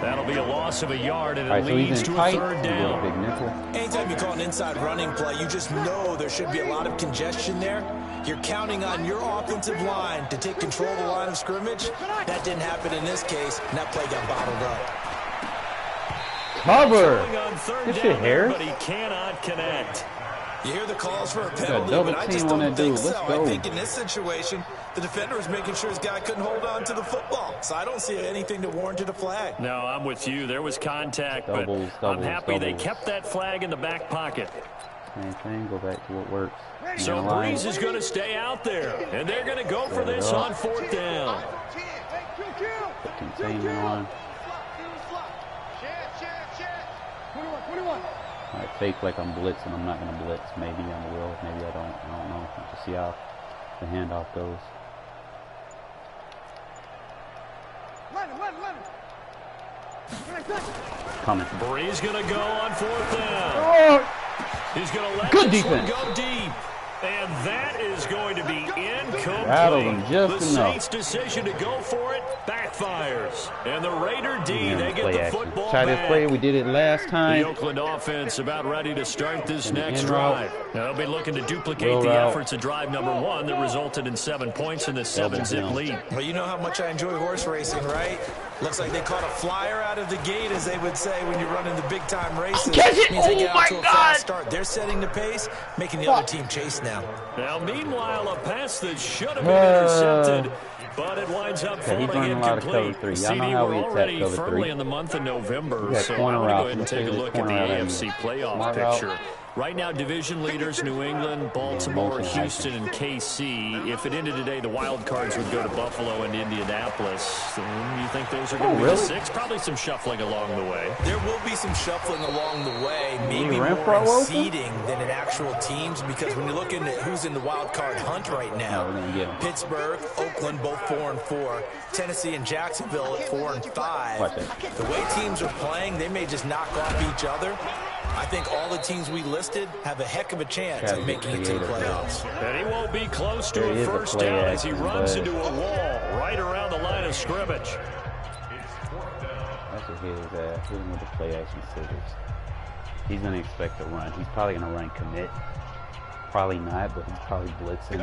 [SPEAKER 1] That'll be a loss of a yard, and it leads to a 3rd down.
[SPEAKER 3] Anytime you call an inside running play, you just know there should be a lot of congestion there. You're counting on your offensive line to take control of the line of scrimmage. That didn't happen in this case, and that play got bottled up.
[SPEAKER 2] Cover! Get your hair.
[SPEAKER 1] But he cannot connect.
[SPEAKER 3] You hear the calls for a penalty, but I just don't think so. I think in this situation, The defender was making sure his guy couldn't hold on to the football. So I don't see anything to warrant a flag.
[SPEAKER 1] No, I'm with you. There was contact, but I'm happy they kept that flag in the back pocket.
[SPEAKER 2] Same thing, go back to what works.
[SPEAKER 1] So Breeze is going to stay out there, and they're going to go for this on 4th down.
[SPEAKER 2] Containment on. I fake like I'm blitzing. I'm not going to blitz. Maybe I will. Maybe I don't. I don't know. We'll just see how the handoff goes. Coming.
[SPEAKER 1] Breeze going to go on 4th down. He's going to let this one go deep. And that is going to be incomplete. The Saints' decision to go for it backfires. And the Raider D, they get the football
[SPEAKER 2] back. This play. We did it last time.
[SPEAKER 1] The Oakland offense about ready to start this next drive. Now, they'll be looking to duplicate the efforts of drive number 1 that resulted in 7 points in the 7-zip lead.
[SPEAKER 3] Well, you know how much I enjoy horse racing, right? Looks like they caught a flyer out of the gate, as they would say when you're running the big-time races. It means they get out to a fast start. They're setting the pace, making the other team chase now.
[SPEAKER 1] Now, meanwhile, a pass that should have been intercepted, but it winds up falling incomplete. CD, we're already firmly in the month of November, so I'm going to go ahead and take a look at the AFC playoff picture. Right now, division leaders, New England, Baltimore, Houston, and KC. If it ended today, the wild cards would go to Buffalo and Indianapolis. You think those are going to be the 6? Probably some shuffling along the way.
[SPEAKER 3] There will be some shuffling along the way, maybe more in seeding than in actual teams, because when you're looking at who's in the wild card hunt right now, Pittsburgh, Oakland, both 4-4, Tennessee and Jacksonville at 4-5. The way teams are playing, they may just knock off each other. I think all the teams we listed have a heck of a chance of making it to the playoffs.
[SPEAKER 1] And he won't be close to a first down as he runs into a wall right around the line of scrimmage.
[SPEAKER 2] That's what his ass. Hit him with the play action scissors. He's going to expect to run. He's probably going to run commit. Probably not, but he's probably blitzing.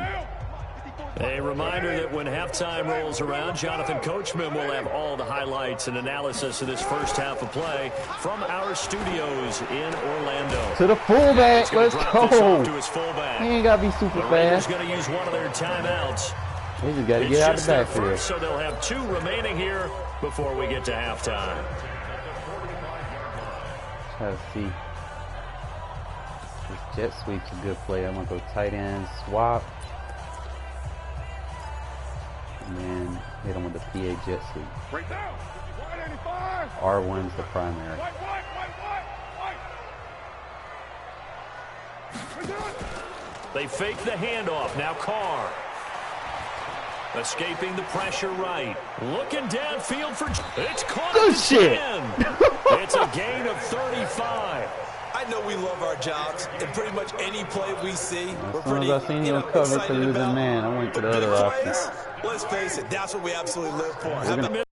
[SPEAKER 1] A reminder that when halftime rolls around, Jonathan Coachman will have all the highlights and analysis of this first half of play from our studios in Orlando.
[SPEAKER 2] To the fullback, let's go.
[SPEAKER 1] To his fullback.
[SPEAKER 2] He ain't got to be super fast.
[SPEAKER 1] He's going to use one of their timeouts.
[SPEAKER 2] They just got to get out of the backfield.
[SPEAKER 1] So they'll have 2 remaining here before we get to halftime.
[SPEAKER 2] Try to see. This jet sweep's a good play. I'm going to go tight end swap. And then hit him with the PA jet sweep. R1's the primary.
[SPEAKER 1] They fake the handoff. Now Carr. Escaping the pressure right. Looking downfield for... It's caught.
[SPEAKER 2] Good shit.
[SPEAKER 1] It's a gain of 35.
[SPEAKER 3] I know we love our jobs, and pretty much any play we see,
[SPEAKER 2] we're pretty, as soon as I seen you cover because it was a man, I went to the other option.
[SPEAKER 3] Let's face it, that's what we absolutely live for.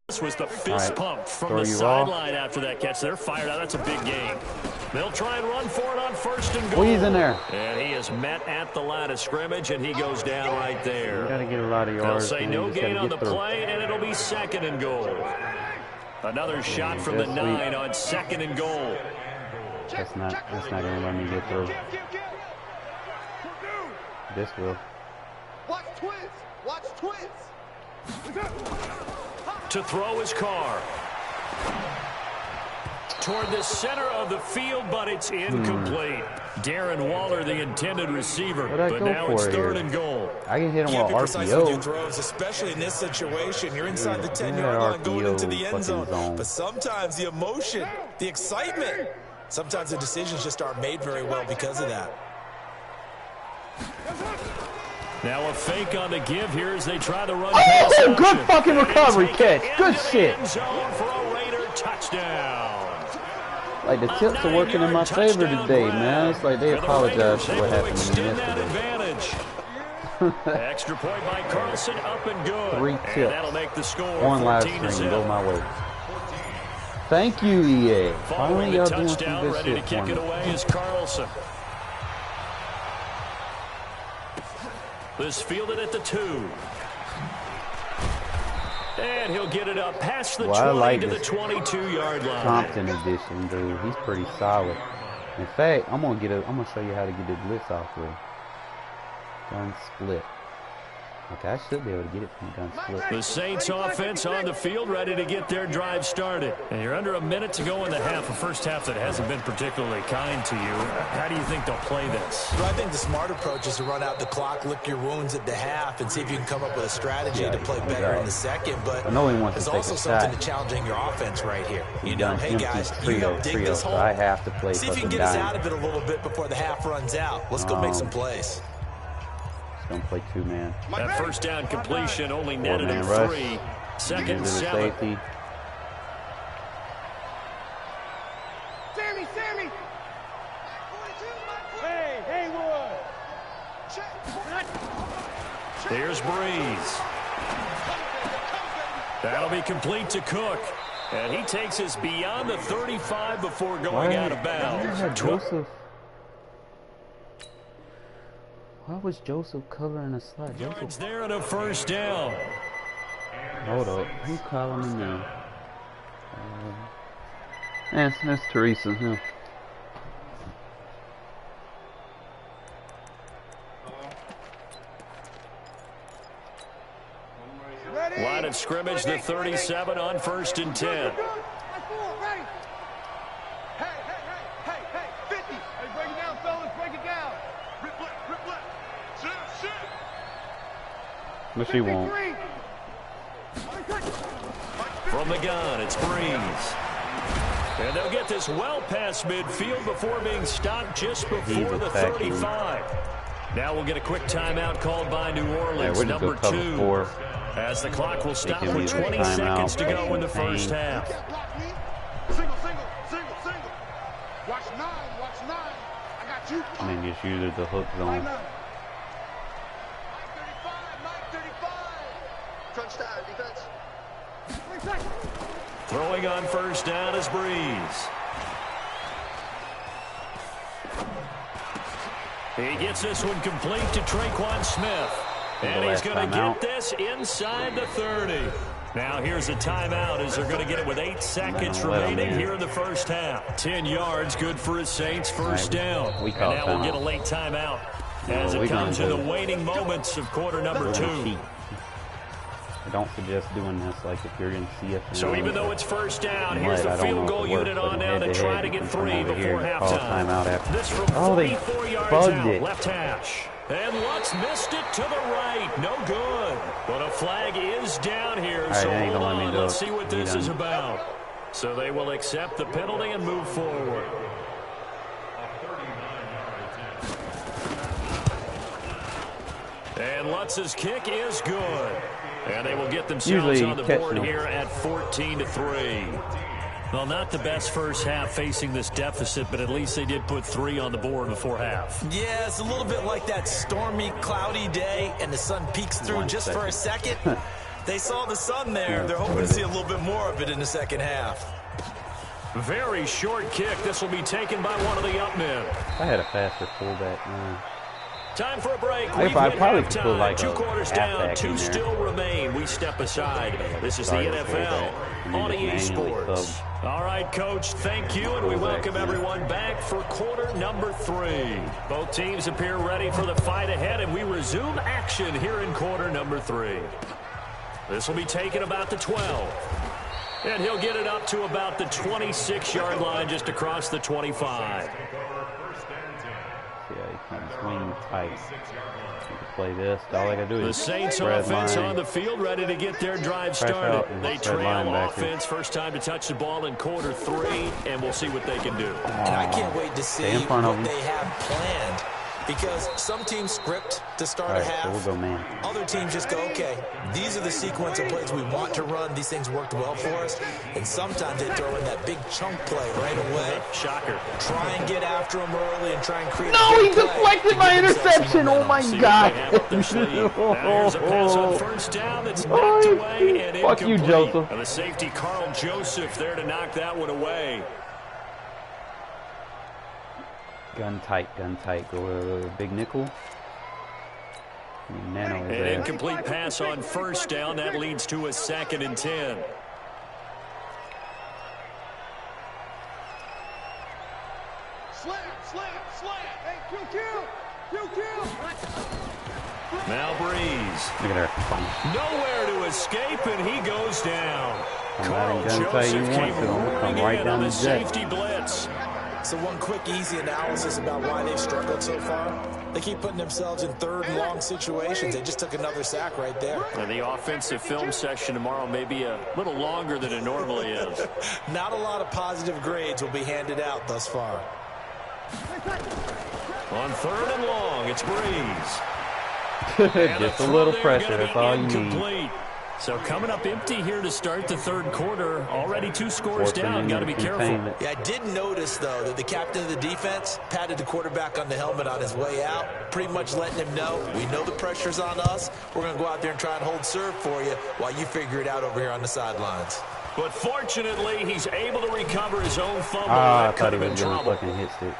[SPEAKER 1] This was the fist pump from the sideline after that catch. They're fired out. That's a big game. They'll try and run for it on 1st and goal.
[SPEAKER 2] He's in there.
[SPEAKER 1] And he is met at the line of scrimmage, and he goes down right there.
[SPEAKER 2] You got to get a lot of yards.
[SPEAKER 1] They'll say no gain on the play, and it'll be 2nd and goal. Another shot from the 9 on 2nd and goal.
[SPEAKER 2] That's not going to let me get through. This will.
[SPEAKER 4] Watch twins.
[SPEAKER 1] To throw his Carr. Toward the center of the field, but it's incomplete. Darren Waller, the intended receiver, but now it's 3rd and goal.
[SPEAKER 2] I can hit him with
[SPEAKER 3] RPO. Throws, especially in this situation. You're inside the 10-yard line going into the end zone. But sometimes the emotion, the excitement, sometimes the decisions just aren't made very well because of that.
[SPEAKER 1] Now a fake on the give here as they try to run pass option.
[SPEAKER 2] Good fucking recovery catch. Good shit.
[SPEAKER 1] End zone for a Raider touchdown.
[SPEAKER 2] Like the tips are working in my favor today, man. It's like they apologize for what happened to me yesterday.
[SPEAKER 1] Extra point by Carlson, up and good.
[SPEAKER 2] 3 tips.
[SPEAKER 1] And that'll make the score.
[SPEAKER 2] One live stream, go my way. Thank you, EA.
[SPEAKER 1] Finally, y'all doing some good ready to kick it away is Carlson. This fielded at the 2. And he'll get it up past the 20 to the 22-yard line.
[SPEAKER 2] Compton edition, dude. He's pretty solid. In fact, I'm gonna show you how to get the blitz off with. Gun split. Okay, I should be able to get it from gun split.
[SPEAKER 1] The Saints offense on the field, ready to get their drive started. And you're under a minute to go in the half, a first half that hasn't been particularly kind to you. How do you think they'll play this?
[SPEAKER 3] Well, I think the smart approach is to run out the clock, lick your wounds at the half, and see if you can come up with a strategy to play better in the second. But
[SPEAKER 2] there's
[SPEAKER 3] also something to challenging your offense right here. You know, hey guys, you help dig this hole.
[SPEAKER 2] I have to play.
[SPEAKER 3] See if you can get us out of it a little bit before the half runs out. Let's go make some plays.
[SPEAKER 2] Don't play 2-man.
[SPEAKER 1] That first down completion only netted him 3. Second and 7.
[SPEAKER 4] Sammy! Hey, Haywood!
[SPEAKER 1] Here's Breeze. That'll be complete to Cook. And he takes us beyond the 35 before going out of bounds.
[SPEAKER 2] Why was Joseph covering a slot?
[SPEAKER 1] Yards there and a first down.
[SPEAKER 2] Hold up. Who calling me now? That's Teresa. Huh?
[SPEAKER 1] Line of scrimmage, the 37 on 1st and 10.
[SPEAKER 2] But she won't.
[SPEAKER 1] From the gun, it's Breeze. And they'll get this well past midfield before being stopped just before the 35. Now we'll get a quick timeout called by New Orleans, number 2. As the clock will stop with 20 seconds to go in the first half.
[SPEAKER 4] Single. Watch 9. I got you.
[SPEAKER 2] And then just use the hook zone.
[SPEAKER 1] Throwing on first down is Breeze. He gets this one complete to Traquan Smith. And he's going to get this inside the 30. Now here's a timeout as they're going to get it with 8 seconds remaining here in the first half. 10 yards, good for his Saints, first down. And now we'll get a late timeout as it comes in the waning moments of quarter number 2.
[SPEAKER 2] I don't suggest doing this like if you're in CFL.
[SPEAKER 1] So even though it's first down, here's the field goal unit on now to try to get 3 before halftime. This from 44 yards out, left hash. And Lutz missed it to the right. No good. But a flag is down here, so hold on. Let's see what this is about. So they will accept the penalty and move forward. And Lutz's kick is good. And they will get themselves on the board here at 14-3. Well, not the best first half facing this deficit, but at least they did put 3 on the board before half.
[SPEAKER 3] Yeah, it's a little bit like that stormy, cloudy day, and the sun peeks through just for a second. They saw the sun there. They're hoping to see a little bit more of it in the second half.
[SPEAKER 1] Very short kick. This will be taken by one of the up men.
[SPEAKER 2] I had a faster fullback, man.
[SPEAKER 1] Time for a break.
[SPEAKER 2] I probably could put like
[SPEAKER 1] 2 quarters down, 2 still remain. We step aside. This is the NFL on EA Sports. All right, Coach, thank you, and we welcome everyone back for quarter number 3. Both teams appear ready for the fight ahead, and we resume action here in quarter number 3. This will be taken about the 12. And he'll get it up to about the 26-yard line just across the 25.
[SPEAKER 2] Yeah, he comes swing tight. Play this. All I gotta do is
[SPEAKER 1] the Saints offense on the field, ready to get their drive started. They trail offense, first time to touch the ball in quarter 3, and we'll see what they can do.
[SPEAKER 3] And I can't wait to see what they have planned. Because some teams script to start a half.
[SPEAKER 2] So we'll go man.
[SPEAKER 3] Other teams just go, okay, these are the sequence of plays we want to run. These things worked well for us. And sometimes they throw in that big chunk play right away.
[SPEAKER 1] Shocker.
[SPEAKER 3] Try and get after them early and try and create
[SPEAKER 2] he deflected my interception. Oh, my God.
[SPEAKER 1] There's a pass on first down that's knocked away and incomplete.
[SPEAKER 2] Fuck you, Joseph.
[SPEAKER 1] And the safety, Carl Joseph, there to knock that one away.
[SPEAKER 2] Gun tight. Go big nickel. Nano is
[SPEAKER 1] An incomplete pass on first down. That leads to a 2nd and 10.
[SPEAKER 4] Slam. Hey, Q.
[SPEAKER 1] Now Breeze.
[SPEAKER 2] Look at her.
[SPEAKER 1] Nowhere to escape, and he goes down. Carl
[SPEAKER 2] Joseph
[SPEAKER 1] came roaring in on the
[SPEAKER 2] the
[SPEAKER 1] safety blitz.
[SPEAKER 3] So one quick, easy analysis about why they've struggled so far. They keep putting themselves in third and long situations. They just took another sack right there.
[SPEAKER 1] And the offensive film session tomorrow may be a little longer than it normally is.
[SPEAKER 3] Not a lot of positive grades will be handed out thus far.
[SPEAKER 1] On third and long, it's Breeze.
[SPEAKER 2] Just a little pressure, that's all you need.
[SPEAKER 1] So coming up empty here to start the third quarter. Already 2 scores down. Got to be careful.
[SPEAKER 3] Yeah, I did notice, though, that the captain of the defense patted the quarterback on the helmet on his way out, pretty much letting him know, we know the pressure's on us. We're going to go out there and try and hold serve for you while you figure it out over here on the sidelines.
[SPEAKER 1] But fortunately, he's able to recover his own fumble.
[SPEAKER 2] I thought he was going to fucking hit stick.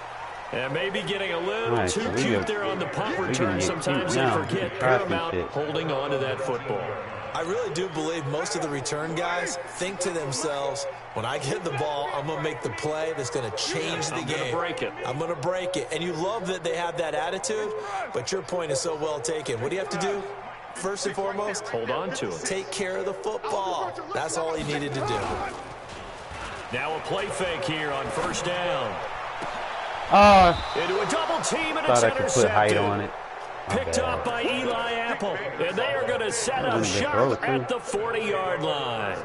[SPEAKER 1] And maybe getting a little too cute there on the punt return. Sometimes they forget Paramount holding on to that football.
[SPEAKER 3] I really do believe most of the return guys think to themselves, when I get the ball, I'm going to make the play that's going to change the game. I'm going to break it. And you love that they have that attitude, but your point is so well taken. What do you have to do? First and foremost,
[SPEAKER 1] hold on to it.
[SPEAKER 3] Take care of the football. That's all he needed to do.
[SPEAKER 1] Now a play fake here on first down. Into a double team, and it's intercepted.
[SPEAKER 2] Thought I could put height on it.
[SPEAKER 1] Picked up by Eli Apple, and they are going to set up sharp at the 40-yard line.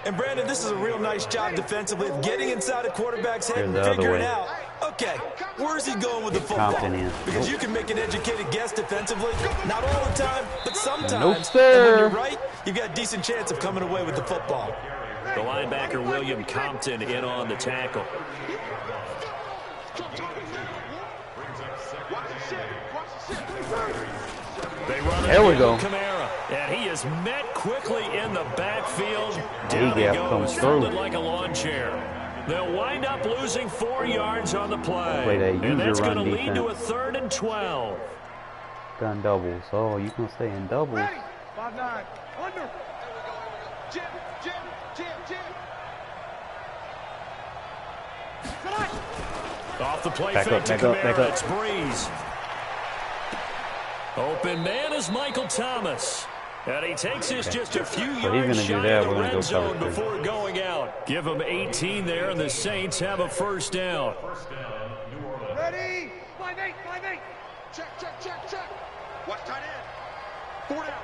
[SPEAKER 3] And Brandon, this is a real nice job defensively of getting inside a quarterback's head and figuring out, okay, where's he going with the football? Because you can make an educated guess defensively, not all the time, but sometimes.
[SPEAKER 2] Nope,
[SPEAKER 3] and when you're right, you've got a decent chance of coming away with the football.
[SPEAKER 1] The linebacker, William Compton, in on the tackle.
[SPEAKER 2] There we go.
[SPEAKER 1] Kamara, and he is met quickly in the backfield.
[SPEAKER 2] Down he goes, folded
[SPEAKER 1] like a lawn chair. They'll wind up losing 4 yards on the play. And that's going to lead to a 3rd and 12.
[SPEAKER 2] Gun doubles. Oh, you can stay in doubles.
[SPEAKER 4] 5-9. Under. Jim.
[SPEAKER 1] Off the play fake to Kamara. It's Breeze. Open man is Michael Thomas. And he takes us just a few yards shy of the red zone before going out. Give him 18 there, and the Saints have a first down.
[SPEAKER 4] Ready? 5-8. Check. Watch tight end. 4 down.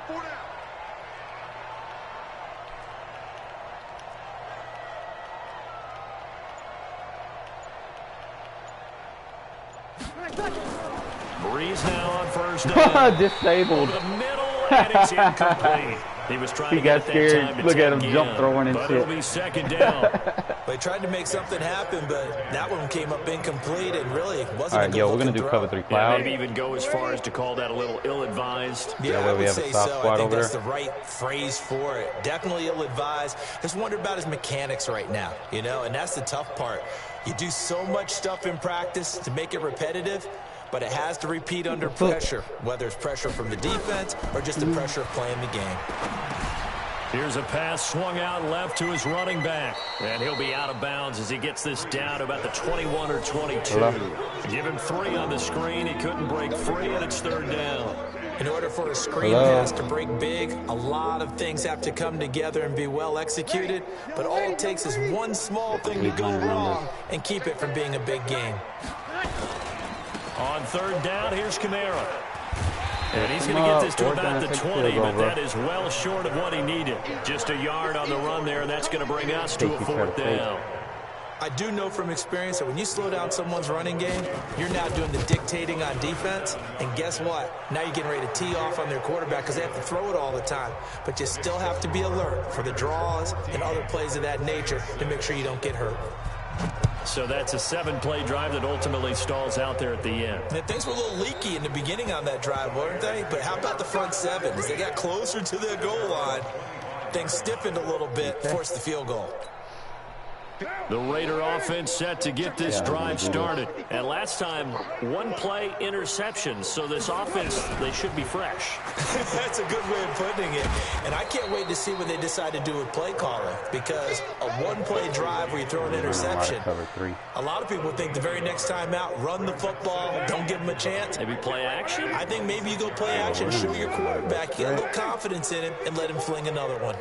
[SPEAKER 1] Breeze now on first down.
[SPEAKER 2] Disabled.
[SPEAKER 1] Over the middle, and it's incomplete. He was trying to
[SPEAKER 2] got scared. Look at him jump throwing and
[SPEAKER 1] but
[SPEAKER 2] shit.
[SPEAKER 1] It'll be 2nd down.
[SPEAKER 3] They tried to make something happen, but that one came up incomplete and really wasn't
[SPEAKER 2] all right,
[SPEAKER 3] a good
[SPEAKER 2] we're going to do cover 3 cloud.
[SPEAKER 1] Maybe even go as far as to call that a little ill-advised.
[SPEAKER 3] Yeah, I would say so. I think that's
[SPEAKER 2] the
[SPEAKER 3] right phrase for it. Definitely ill-advised. Just wonder about his mechanics right now, you know, and that's the tough part. You do so much stuff in practice to make it repetitive, but it has to repeat under pressure, whether it's pressure from the defense or just the pressure of playing the game.
[SPEAKER 1] Here's a pass swung out left to his running back. And he'll be out of bounds as he gets this down to about the 21 or 22. Give him 3 on the screen. He couldn't break free, and it's 3rd down.
[SPEAKER 3] In order for a screen pass to break big, a lot of things have to come together and be well executed. But all it takes is one small thing to go wrong and keep it from being a big game.
[SPEAKER 1] On 3rd down, here's Kamara. And he's going to get this to about the 20, but that is well short of what he needed. Just a yard on the run there, and that's going to bring us to a 4th down.
[SPEAKER 3] I do know from experience that when you slow down someone's running game, you're now doing the dictating on defense. And guess what? Now you're getting ready to tee off on their quarterback because they have to throw it all the time. But you still have to be alert for the draws and other plays of that nature to make sure you don't get hurt.
[SPEAKER 1] So that's a 7-play drive that ultimately stalls out there at the end.
[SPEAKER 3] And things were a little leaky in the beginning on that drive, weren't they? But how about the front 7? As they got closer to the goal line, things stiffened a little bit, forced the field goal.
[SPEAKER 1] The Raider offense set to get this drive started. And last time, one play interception. So this offense, they should be fresh.
[SPEAKER 3] That's a good way of putting it. And I can't wait to see what they decide to do with play calling. Because a one-play drive where you throw an interception, a lot of people think the very next time out, run the football, don't give them a chance.
[SPEAKER 1] Maybe play action?
[SPEAKER 3] I think maybe you go play action, show your quarterback, get a little confidence in him, and let him fling another one.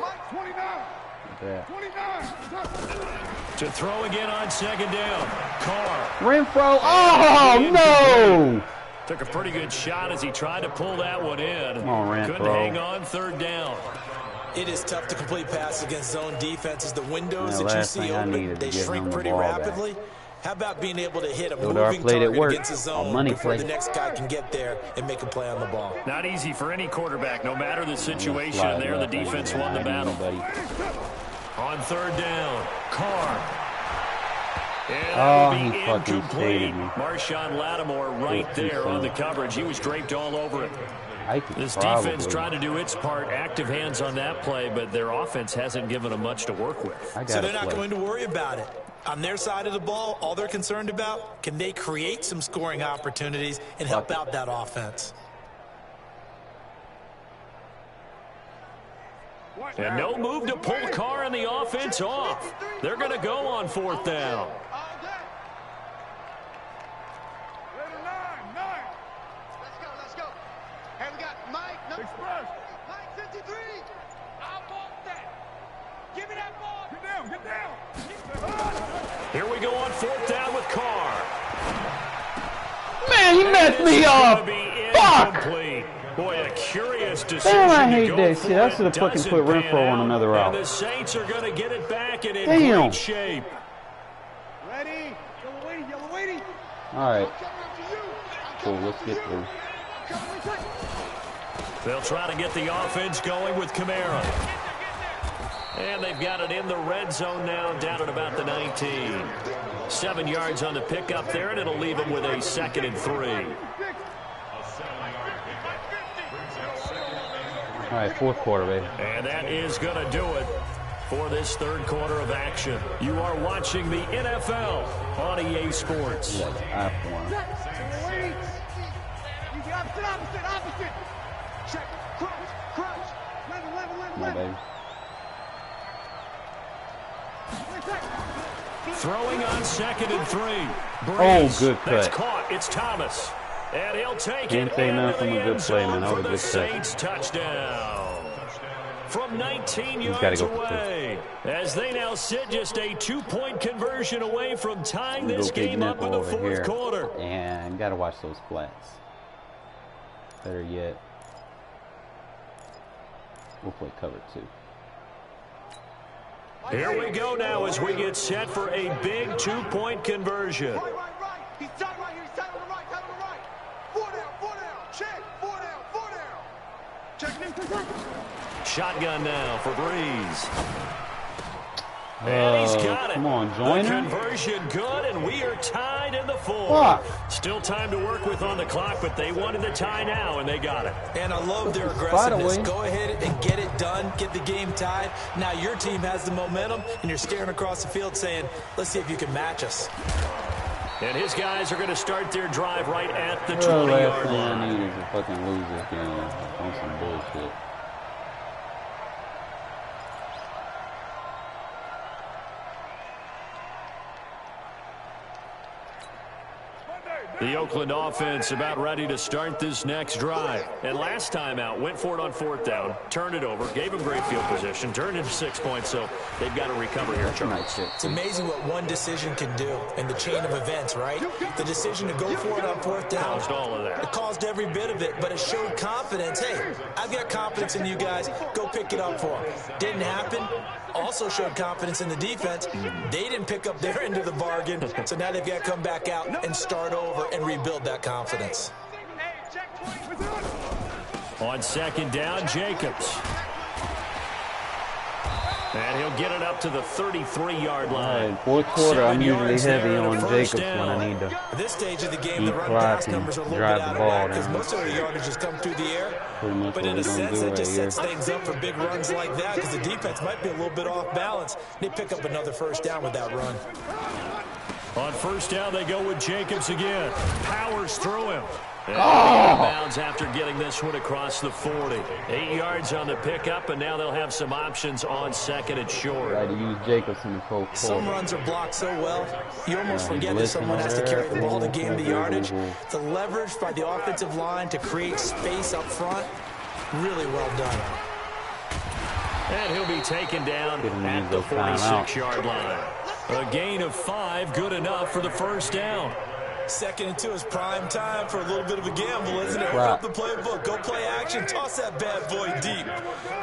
[SPEAKER 1] To throw again on second down. Carr.
[SPEAKER 2] Renfro. Oh, no.
[SPEAKER 1] Took a pretty good shot as he tried to pull that one in.
[SPEAKER 2] Come on, Renfro.
[SPEAKER 1] Couldn't hang on third down.
[SPEAKER 3] It is tough to complete passes against zone defenses. The windows that you see open, they shrink pretty rapidly. Back. How about being able to hit a moving target against the zone before the next guy can get there and make a play on the ball?
[SPEAKER 1] Not easy for any quarterback, no matter the situation there. The defense won the battle. On third down, Carr. And
[SPEAKER 2] he fucking stayed me.
[SPEAKER 1] Marshawn Lattimore right there on the coverage. He was draped all over it. This defense trying to do its part, active hands on that play, but their offense hasn't given them much to work with.
[SPEAKER 3] So they're not going to worry about it. On their side of the ball, all they're concerned about, can they create some scoring opportunities and help out that offense?
[SPEAKER 1] And no move to pull Carr and the offense off. They're going to go on fourth down.
[SPEAKER 4] Let's go. Hey, we got Mike. Express. Mike 53.
[SPEAKER 5] I want that. Give me that ball.
[SPEAKER 4] Get down.
[SPEAKER 1] Here we go on fourth down with Carr.
[SPEAKER 2] Man, he messed me up. Fuck.
[SPEAKER 1] Boy, a curious decision.
[SPEAKER 2] Damn, I hate that shit. I should have fucking put Renfro on another route.
[SPEAKER 1] And the Saints are going to get it back and in great shape.
[SPEAKER 4] Ready? Yellow waiting.
[SPEAKER 2] All right. Cool, let's get through.
[SPEAKER 1] They'll try to get the offense going with Kamara. And they've got it in the red zone now, down at about the 19. 7 yards on the pickup there, and it'll leave them with a 2nd and 3.
[SPEAKER 2] All right, fourth quarter, baby.
[SPEAKER 1] And that is going to do it for this third quarter of action. You are watching the NFL on EA Sports.
[SPEAKER 2] Yeah,
[SPEAKER 4] Opposite. Check. Crunch. Level.
[SPEAKER 2] baby.
[SPEAKER 1] Throwing on 2nd and 3.
[SPEAKER 2] Oh, good cut.
[SPEAKER 1] That's caught. It's Thomas. And he'll take it.
[SPEAKER 2] Can't say nothing from a good play, man. That was a good
[SPEAKER 1] Saints touchdown. From 19 yards away. As they now sit just a 2-point conversion away from tying this game up in the fourth quarter.
[SPEAKER 2] And got to watch those flats. Better yet, we'll play cover 2.
[SPEAKER 1] Here we go now as we get set for a big 2-point conversion.
[SPEAKER 4] Right. He's tied right here. He's tied on the right. 4 down. Check. 4 down. Check.
[SPEAKER 1] Shotgun now for Breeze. And he's got it.
[SPEAKER 2] Come on, Joyner.
[SPEAKER 1] Conversion good, and we are tied in the fourth.
[SPEAKER 2] Fuck.
[SPEAKER 1] Still time to work with on the clock, but they wanted the tie now, and they got it.
[SPEAKER 3] And I love their aggressiveness. Go ahead and get it done. Get the game tied. Now your team has the momentum, and you're staring across the field saying, let's see if you can match us.
[SPEAKER 1] And his guys are going to start their drive right at the 20-yard line.
[SPEAKER 2] I need to fucking lose this game on some bullshit.
[SPEAKER 1] The Oakland offense about ready to start this next drive. And last time out, went for it on fourth down, turned it over, gave them great field position, turned into 6 points, so they've got to recover here, Charles.
[SPEAKER 3] It's amazing what one decision can do in the chain of events, right? The decision to go for it on fourth down.
[SPEAKER 1] Caused all of that.
[SPEAKER 3] It caused every bit of it, but it showed confidence. Hey, I've got confidence in you guys. Go pick it up for them. Didn't happen. Also showed confidence in the defense. They didn't pick up their end of the bargain, so now they've got to come back out and start over and rebuild that confidence. On second down, Jacobs.
[SPEAKER 1] And he'll get it up to the 33-yard line.
[SPEAKER 2] Right, fourth quarter, I'm usually heavy on Jacobs when I need to
[SPEAKER 3] At this stage of the game,
[SPEAKER 2] keep
[SPEAKER 3] the run pass
[SPEAKER 2] clocking,
[SPEAKER 3] numbers are a little bit
[SPEAKER 2] drive
[SPEAKER 3] out
[SPEAKER 2] the
[SPEAKER 3] of
[SPEAKER 2] ball
[SPEAKER 3] whack because
[SPEAKER 2] down.
[SPEAKER 3] most of the yardage just come through the air.
[SPEAKER 2] Pretty much
[SPEAKER 3] But
[SPEAKER 2] what
[SPEAKER 3] in
[SPEAKER 2] we're
[SPEAKER 3] a
[SPEAKER 2] going to
[SPEAKER 3] sense,
[SPEAKER 2] do
[SPEAKER 3] that
[SPEAKER 2] right
[SPEAKER 3] just
[SPEAKER 2] here.
[SPEAKER 3] sets things up for big runs like that because the defense might be a little bit off balance. They pick up another first down with that run.
[SPEAKER 1] On first down, they go with Jacobs again. Powers through him. And out of bounds after getting this one across the 40. 8 yards on the pickup, and now they'll have some options on second and short.
[SPEAKER 2] Try to use Jacobs in the fourth quarter.
[SPEAKER 3] Some runs are blocked so well, you almost forget that someone has to carry the ball to gain the yardage. The leverage by the offensive line to create space up front, really well done.
[SPEAKER 1] And he'll be taken down at the 46-yard line. A gain of 5, good enough for the first down.
[SPEAKER 3] 2nd and 2 is prime time for a little bit of a gamble, isn't it? Open up the playbook, go play action, toss that bad boy deep.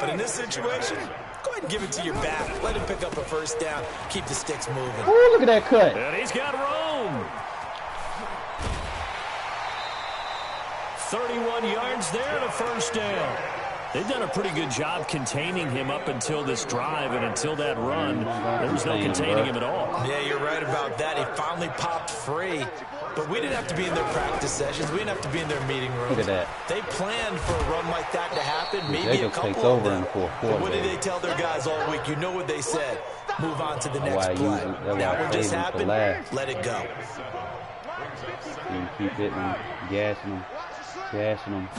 [SPEAKER 3] But in this situation, go ahead and give it to your back. Let him pick up a first down. Keep the sticks moving.
[SPEAKER 2] Ooh, look at that cut.
[SPEAKER 1] And he's got room. 31 yards there and a first down. They've done a pretty good job containing him up until this drive, and until that run, there was no containing him at all.
[SPEAKER 3] Yeah, you're right about that. He finally popped free. But we didn't have to be in their practice sessions. We didn't have to be in their meeting room.
[SPEAKER 2] Look at that.
[SPEAKER 3] They planned for a run like that to happen. Maybe
[SPEAKER 2] Jacobs
[SPEAKER 3] a couple
[SPEAKER 2] takes
[SPEAKER 3] of
[SPEAKER 2] over
[SPEAKER 3] them.
[SPEAKER 2] in the fourth
[SPEAKER 3] But
[SPEAKER 2] quarter.
[SPEAKER 3] what did they tell their guys all week? You know what they said. Move on to the next play. That one just happened. Let it go.
[SPEAKER 2] You keep hitting them, gassing them.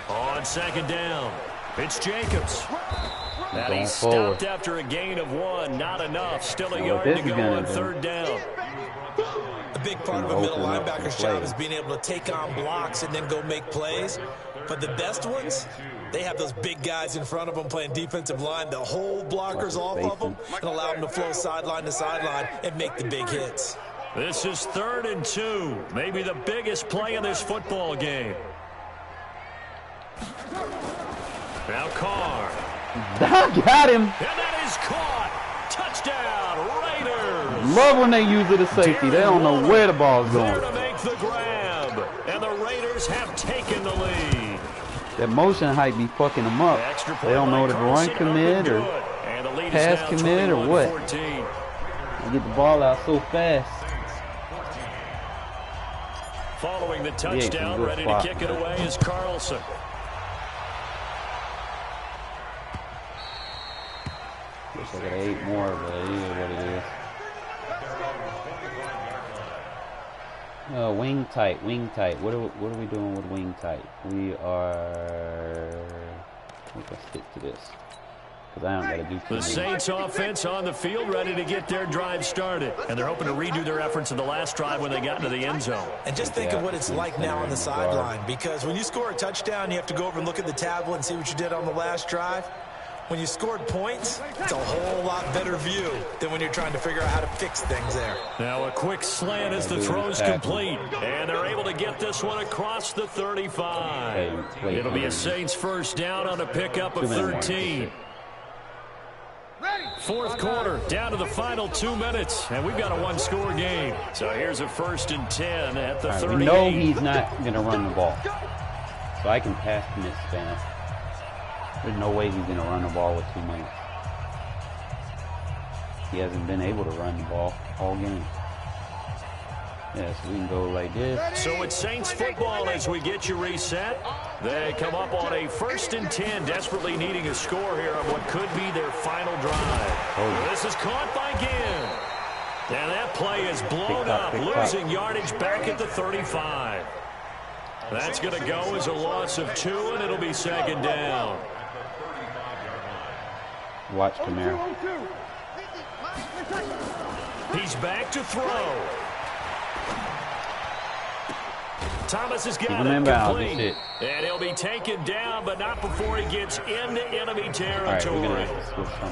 [SPEAKER 1] On second down, it's Jacobs. And he's
[SPEAKER 2] forward.
[SPEAKER 1] stopped after a gain of 1. Not enough. Still a yard to go on third down.
[SPEAKER 3] A big part of a middle linebacker's job is being able to take on blocks and then go make plays. But the best ones, they have those big guys in front of them playing defensive line. They'll hold blockers off of them and allow them to flow sideline to sideline and make the big hits.
[SPEAKER 1] This is 3rd and 2. Maybe the biggest play in this football game. Now Carr.
[SPEAKER 2] Got him.
[SPEAKER 1] And that is caught. Touchdown, Raiders.
[SPEAKER 2] Love when they use it as safety. They don't know where the ball's going.
[SPEAKER 1] There to make the grab. And the Raiders have taken the lead.
[SPEAKER 2] That motion hype be fucking them up. They don't know if the run commit or pass commit or what. They get the ball out so fast.
[SPEAKER 1] Following the touchdown, ready to kick it away is Carlson.
[SPEAKER 2] Wish I could have ate more, but it is what it is. Wing tight. What are we doing with wing tight? We are. Let's stick to this because I don't got to do too
[SPEAKER 1] The Saints offense on the field, ready to get their drive started, and they're hoping to redo their efforts in the last drive when they got into the end zone.
[SPEAKER 3] And just think of what it's like now on the sideline, because when you score a touchdown, you have to go over and look at the tablet and see what you did on the last drive. When you scored points, it's a whole lot better view than when you're trying to figure out how to fix things there.
[SPEAKER 1] Now a quick slant as the throw's complete. And they're able to get this one across the 35. It'll be a Saints first down on a pickup of 13. Fourth quarter, down to the final 2 minutes, and we've got a one-score game. So here's a 1st and 10 at the 38.
[SPEAKER 2] We know he's not going to run the ball, so I can pass from this span. There's no way he's going to run the ball with 2 minutes. He hasn't been able to run the ball all game. Yeah, so we can go like this.
[SPEAKER 1] So it's Saints football as we get you reset. They come up on a 1st and 10, desperately needing a score here on what could be their final drive. This is caught by Ginn. And that play is blown up, losing yardage back at the 35. That's going to go as a loss of 2, and it'll be 2nd down.
[SPEAKER 2] Watch Kamara.
[SPEAKER 1] He's back to throw. Thomas has got it complete. And he'll be taken down, but not before he gets into enemy territory.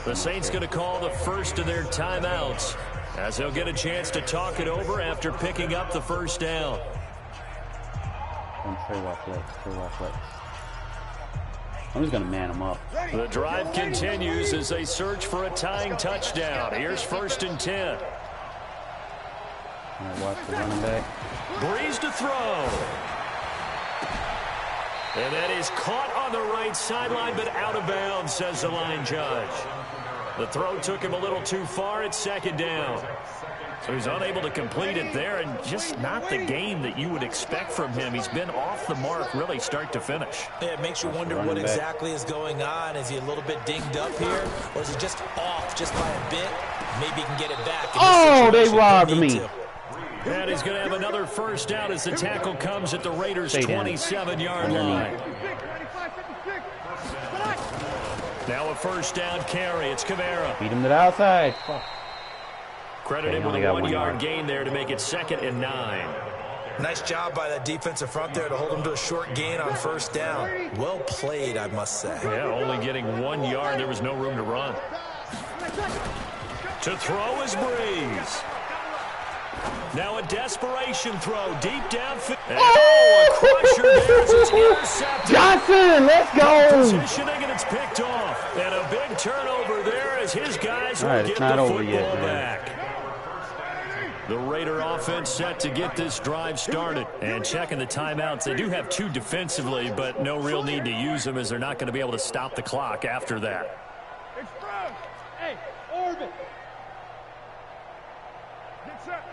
[SPEAKER 1] The Saints going to call the first of their timeouts as they'll get a chance to talk it over after picking up the first down.
[SPEAKER 2] I'm just going to man him up.
[SPEAKER 1] The drive continues as they search for a tying touchdown. Here's 1st and 10.
[SPEAKER 2] Watch the running back.
[SPEAKER 1] Breeze to throw. And that is caught on the right sideline, but out of bounds, says the line judge. The throw took him a little too far at second down. So he's unable to complete it there, and just not the game that you would expect from him. He's been off the mark really start to finish.
[SPEAKER 3] Yeah, it makes you wonder what exactly is going on. Is he a little bit dinged up here, or is he just off just by a bit? Maybe he can get it back.
[SPEAKER 2] Oh, they robbed me.
[SPEAKER 1] And he's going to have another first down as the tackle comes at the Raiders' 27-yard line. Now a first down carry. It's Kamara.
[SPEAKER 2] Beat him to the outside.
[SPEAKER 1] Credited with a 1-yard gain there to make it 2nd and 9.
[SPEAKER 3] Nice job by that defensive front there to hold him to a short gain on first down. Well played, I must say.
[SPEAKER 1] Yeah, only getting 1 yard. There was no room to run. To throw is Breeze. Now a desperation throw deep downfield. Oh, a crusher there as it's intercepted.
[SPEAKER 2] Johnson, let's go.
[SPEAKER 1] Positioning, and it's picked off. And a big turnover there as his guys will get the football back. The Raider offense set to get this drive started. And checking the timeouts, they do have 2 defensively, but no real need to use them as they're not going to be able to stop the clock after that.
[SPEAKER 4] Hey, orbit. Get set.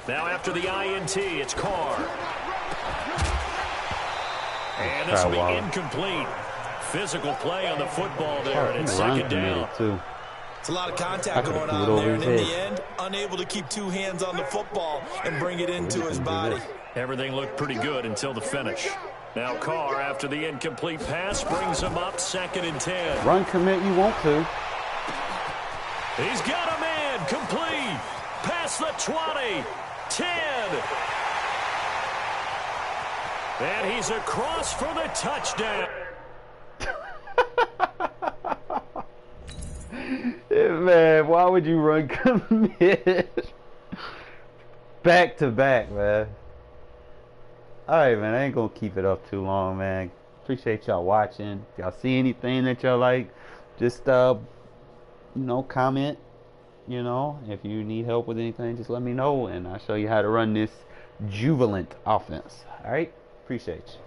[SPEAKER 1] Now after the INT, it's Carr. And this will be incomplete. Physical play on the football there, and it's 2nd down.
[SPEAKER 3] It's a lot of contact going on there, and in the end, unable to keep 2 hands on the football and bring it into his body.
[SPEAKER 1] Everything looked pretty good until the finish. Now Carr, after the incomplete pass, brings him up 2nd and 10.
[SPEAKER 2] Run commit you want to.
[SPEAKER 1] He's got a man, complete. Past the 20, 10. And he's across for the touchdown.
[SPEAKER 2] Man, why would you run commit? Back to back, man. Alright, man, I ain't gonna keep it up too long, man. Appreciate y'all watching. If y'all see anything that y'all like, just comment. If you need help with anything, just let me know, and I'll show you how to run this jubilant offense. Alright? Appreciate you.